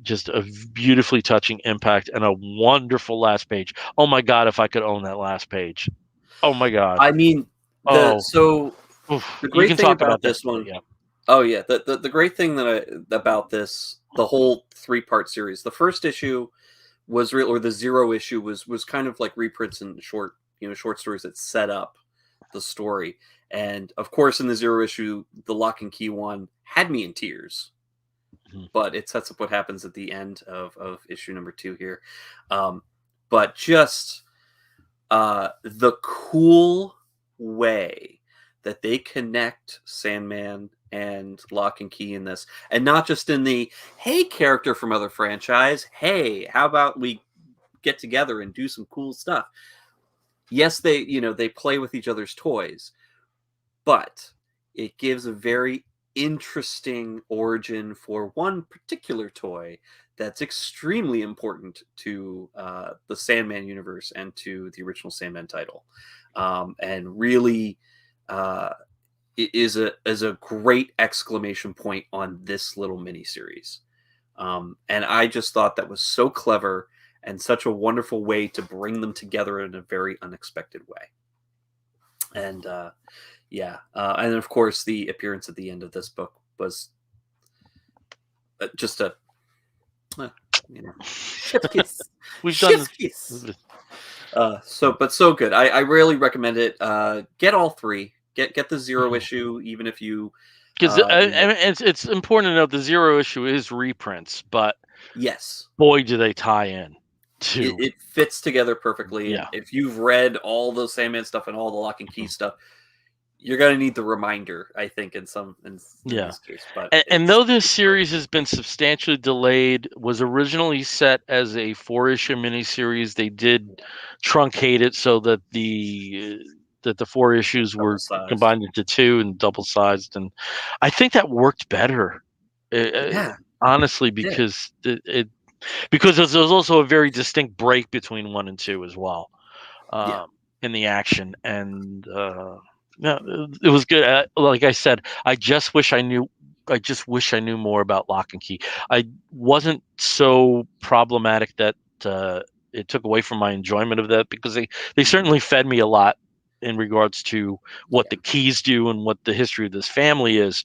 [SPEAKER 1] just a beautifully touching impact and a wonderful last page. Oh my god, if I could own that last page! Oh my god!
[SPEAKER 2] I mean, the great thing about this one.
[SPEAKER 1] Yeah.
[SPEAKER 2] Oh yeah, the great thing about this, the whole 3-part series. The first issue was real, or the 0 issue was kind of like reprints and short stories that set up the story. And of course, in the 0 issue, the Lock and Key one had me in tears. But it sets up what happens at the end of issue number 2 here. But just the cool way that they connect Sandman and Lock and Key in this, and not just in the, hey, character from other franchise, hey, how about we get together and do some cool stuff. Yes, they play with each other's toys, but it gives a very interesting origin for one particular toy that's extremely important to the Sandman universe and to the original Sandman title, and really is a great exclamation point on this little mini series. And I just thought that was so clever and such a wonderful way to bring them together in a very unexpected way. And and of course the appearance at the end of this book was just a chef kiss.
[SPEAKER 1] We've done
[SPEAKER 2] kiss. So good. I really recommend it. Get all 3. Get the 0 issue, even if you,
[SPEAKER 1] because it's important to note the 0 issue is reprints, but
[SPEAKER 2] yes,
[SPEAKER 1] boy, do they tie in.
[SPEAKER 2] It fits together perfectly.
[SPEAKER 1] Yeah.
[SPEAKER 2] If you've read all the Sandman stuff and all the Lock and Key stuff, you're going to need the reminder, I think, in this case. But
[SPEAKER 1] and though this series has been substantially delayed, was originally set as a 4-issue miniseries, they did truncate it so that the 4 issues were combined into 2 and double-sized, and I think that worked better. Honestly, because because there's also a very distinct break between 1 and 2 as well, in the action, and it was good. Like I said, I just wish I knew more about Lock and Key. I wasn't so problematic that it took away from my enjoyment of that, because they certainly fed me a lot in regards to what the keys do and what the history of this family is.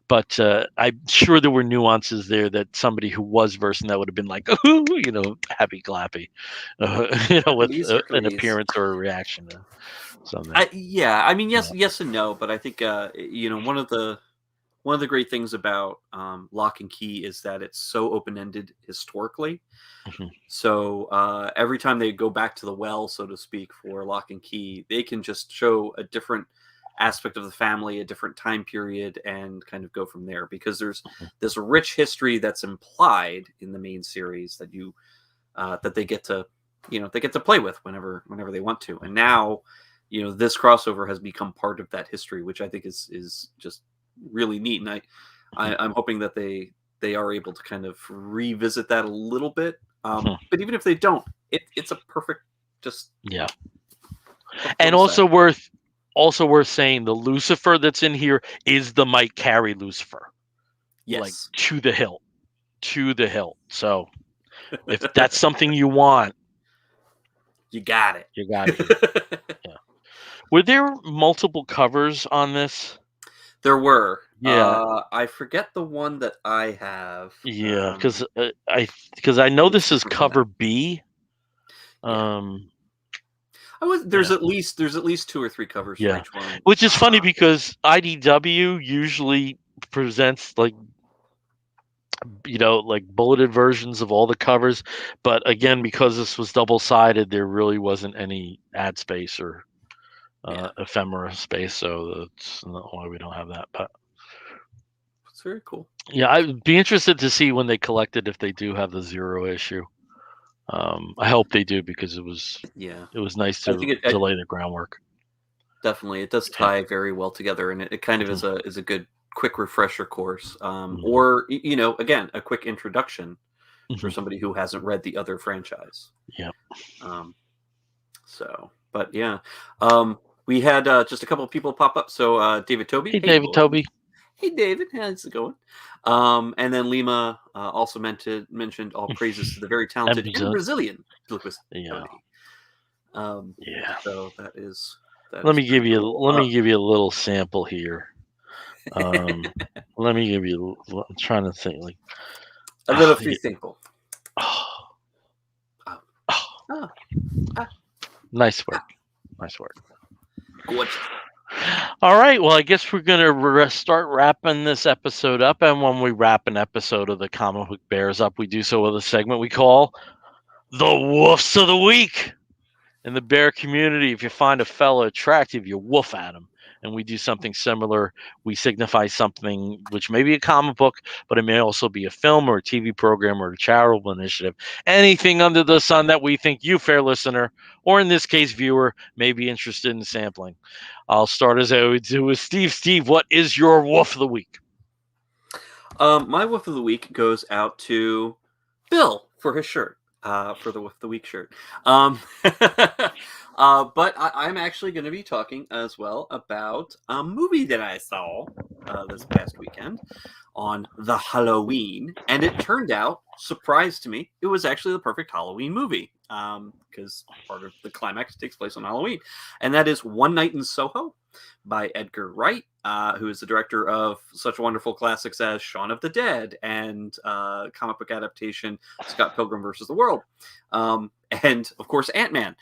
[SPEAKER 1] But I'm sure there were nuances there that somebody who was versed in that would have been like, "Ooh," happy clappy, with an appearance or a reaction to something.
[SPEAKER 2] I mean, yes and no, but I think one of the great things about Lock and Key is that it's so open-ended historically.
[SPEAKER 1] Mm-hmm.
[SPEAKER 2] So every time they go back to the well, so to speak, for Lock and Key, they can just show a different aspect of the family, a different time period, and kind of go from there, because there's this rich history that's implied in the main series that that they get to play with whenever they want to. And now, this crossover has become part of that history, which I think is just really neat. And I'm hoping that they are able to kind of revisit that a little bit. But even if they don't, it's a perfect
[SPEAKER 1] and also worth saying, the Lucifer that's in here is the Mike Carey Lucifer.
[SPEAKER 2] Yes.
[SPEAKER 1] Like to the hilt. So if that's something you want,
[SPEAKER 2] you got it.
[SPEAKER 1] Yeah. Were there multiple covers on this?
[SPEAKER 2] There were.
[SPEAKER 1] Yeah.
[SPEAKER 2] I forget the one that I have.
[SPEAKER 1] Yeah, because I know this is cover B.
[SPEAKER 2] There's at least 2 or 3 covers for each one.
[SPEAKER 1] Which is funny, because IDW usually presents like bulleted versions of all the covers, but again, because this was double-sided, there really wasn't any ad space or ephemera space, so that's not why we don't have that. But
[SPEAKER 2] it's very cool.
[SPEAKER 1] Yeah, I'd be interested to see when they collect it, if they do have the 0 issue. I hope they do, because it was nice to lay the groundwork.
[SPEAKER 2] Definitely, it does tie very well together, and it kind of is a good quick refresher course, or again, a quick introduction for somebody who hasn't read the other franchise.
[SPEAKER 1] Yeah.
[SPEAKER 2] But yeah, we had just a couple of people pop up. So David Toby.
[SPEAKER 1] Hey David Toby.
[SPEAKER 2] Hey David, how's it going? And then Lima also mentioned all praises to the very talented and Brazilian Lucas Tony. So that is.
[SPEAKER 1] Let me give you a little sample here. Let me give you. I'm trying to think, like
[SPEAKER 2] a little free sample.
[SPEAKER 1] Nice work.
[SPEAKER 2] Gorgeous.
[SPEAKER 1] All right. Well, I guess we're gonna start wrapping this episode up, and when we wrap an episode of the Comic Book Bears up, we do so with a segment we call the Woofs of the Week. In the bear community, if you find a fellow attractive, you woof at him. And we do something similar. We signify something which may be a comic book, but it may also be a film or a TV program or a charitable initiative. Anything under the sun that we think you, fair listener, or in this case, viewer, may be interested in sampling. I'll start as I would do with Steve. Steve, what is your woof of the week?
[SPEAKER 2] My woof of the week goes out to Bill for his shirt. For the Woof of the Week shirt. But I'm actually going to be talking as well about a movie that I saw this past weekend on the Halloween. And it turned out, surprise to me, it was actually the perfect Halloween movie. Because part of the climax takes place on Halloween. And that is One Night in Soho by Edgar Wright, who is the director of such wonderful classics as Shaun of the Dead and comic book adaptation Scott Pilgrim vs. the World, and of course Ant-Man.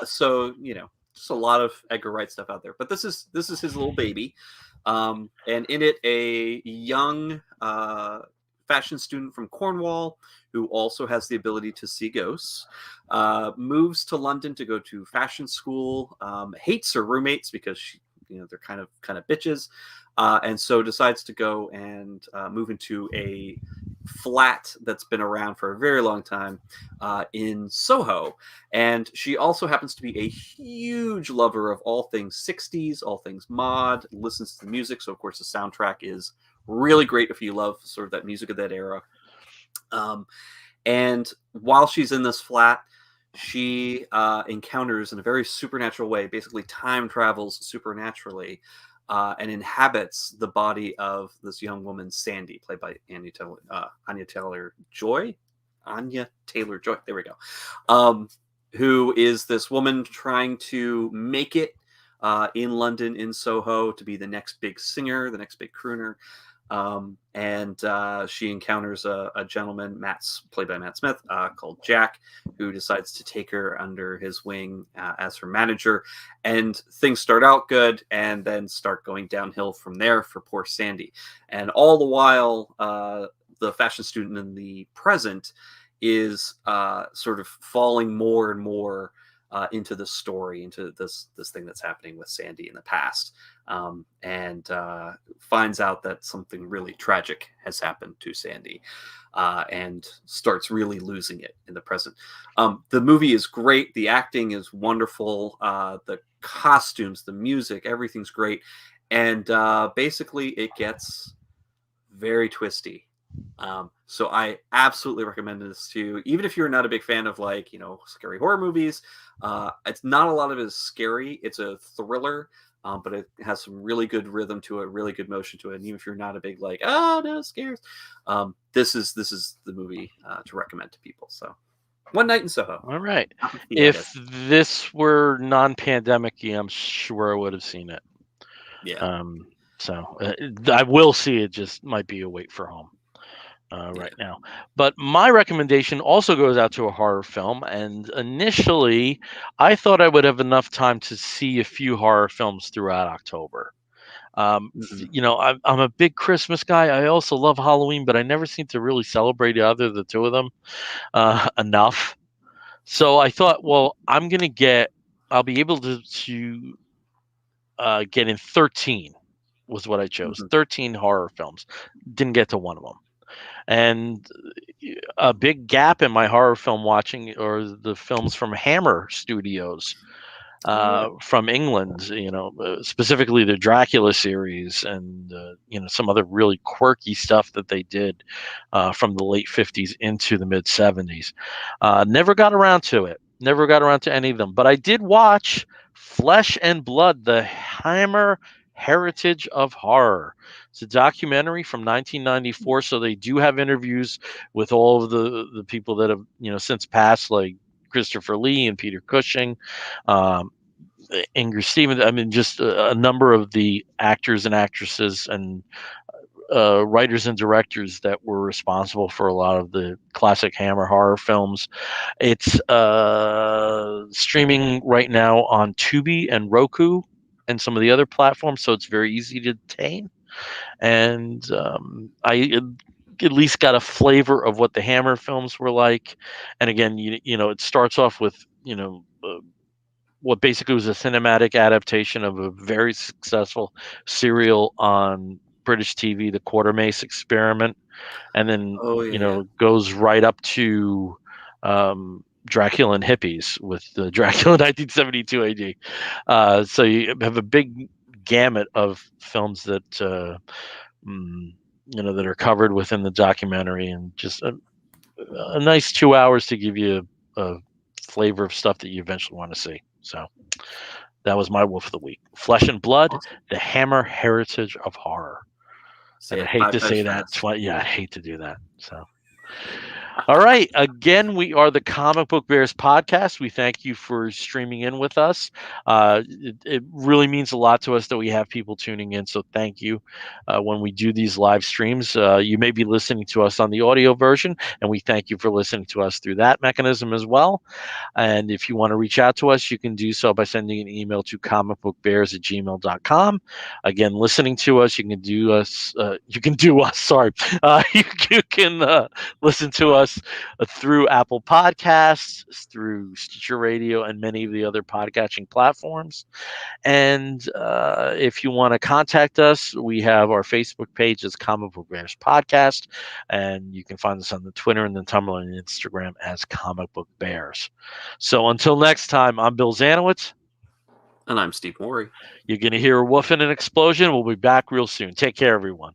[SPEAKER 2] So just a lot of Edgar Wright stuff out there. But this is his little baby, and in it, a young fashion student from Cornwall who also has the ability to see ghosts, moves to London to go to fashion school, hates her roommates because they're kind of bitches, and so decides to go and move into a flat that's been around for a very long time in Soho. And she also happens to be a huge lover of all things 60s, all things mod, listens to the music. So of course the soundtrack is really great if you love sort of that music of that era. And while she's in this flat, she encounters, in a very supernatural way, basically time travels supernaturally, and inhabits the body of this young woman, Sandy, played by Anya Taylor-Joy. Anya Taylor-Joy. There we go. Who is this woman trying to make it in London, in Soho, to be the next big singer, the next big crooner. And she encounters a gentleman, played by Matt Smith, called Jack, who decides to take her under his wing as her manager. And things start out good and then start going downhill from there for poor Sandy. And all the while, the fashion student in the present is sort of falling more and more into the story, into this thing that's happening with Sandy in the past, and finds out that something really tragic has happened to Sandy, and starts really losing it in the present. The movie is great. The acting is wonderful. The costumes, the music, everything's great. And basically it gets very twisty. So I absolutely recommend this to you, even if you're not a big fan of, like, scary horror movies. It's not a lot of it is scary. It's a thriller, but it has some really good rhythm to it, really good motion to it. And even if you're not a big, like, oh no, scares, this is the movie to recommend to people. So, One Night in Soho.
[SPEAKER 1] All right. If this were non-pandemic, I'm sure I would have seen it.
[SPEAKER 2] Yeah.
[SPEAKER 1] So I will see it. Just might be a wait for home right now. But my recommendation also goes out to a horror film. And initially, I thought I would have enough time to see a few horror films throughout October. I'm a big Christmas guy. I also love Halloween, but I never seem to really celebrate either of the two of them enough. So I thought, well, I'll be able to get in 13 was what I chose. 13 horror films. Didn't get to one of them. And a big gap in my horror film watching are the films from Hammer Studios from England, specifically the Dracula series and, some other really quirky stuff that they did from the late 50s into the mid 70s. Never got around to it. Never got around to any of them. But I did watch Flesh and Blood, the Hammer Heritage of Horror. It's a documentary from 1994, so they do have interviews with all of the people that have since passed, like Christopher Lee and Peter Cushing, Inger Stevens. I mean, just a number of the actors and actresses and writers and directors that were responsible for a lot of the classic Hammer horror films. It's streaming right now on Tubi and Roku and some of the other platforms, so it's very easy to obtain. And I at least got a flavor of what the Hammer films were like. And again, it starts off with what basically was a cinematic adaptation of a very successful serial on British TV, The Quatermass Experiment, and then goes right up to Dracula and Hippies with the Dracula 1972 AD. So you have a big gamut of films that that are covered within the documentary, and just a nice 2 hours to give you a flavor of stuff that you eventually want to see. So that was my Wolf of the Week. Flesh and Blood, the Hammer Heritage of Horror. And I hate to say that. I hate to do that. So. All right. Again, we are the Comic Book Bears podcast. We thank you for streaming in with us. It really means a lot to us that we have people tuning in. So thank you. When we do these live streams, you may be listening to us on the audio version, and we thank you for listening to us through that mechanism as well. And if you want to reach out to us, you can do so by sending an email to comicbookbears@gmail.com. Again, listening to us, you can listen to us through Apple Podcasts, through Stitcher Radio, and many of the other podcasting platforms. And if you want to contact us, we have our Facebook page as Comic Book Bears Podcast, and you can find us on the Twitter and the Tumblr and Instagram as Comic Book Bears. So until next time, I'm Bill Zanowitz.
[SPEAKER 2] And I'm Steve Morey.
[SPEAKER 1] You're going to hear a woof and an explosion. We'll be back real soon. Take care, everyone.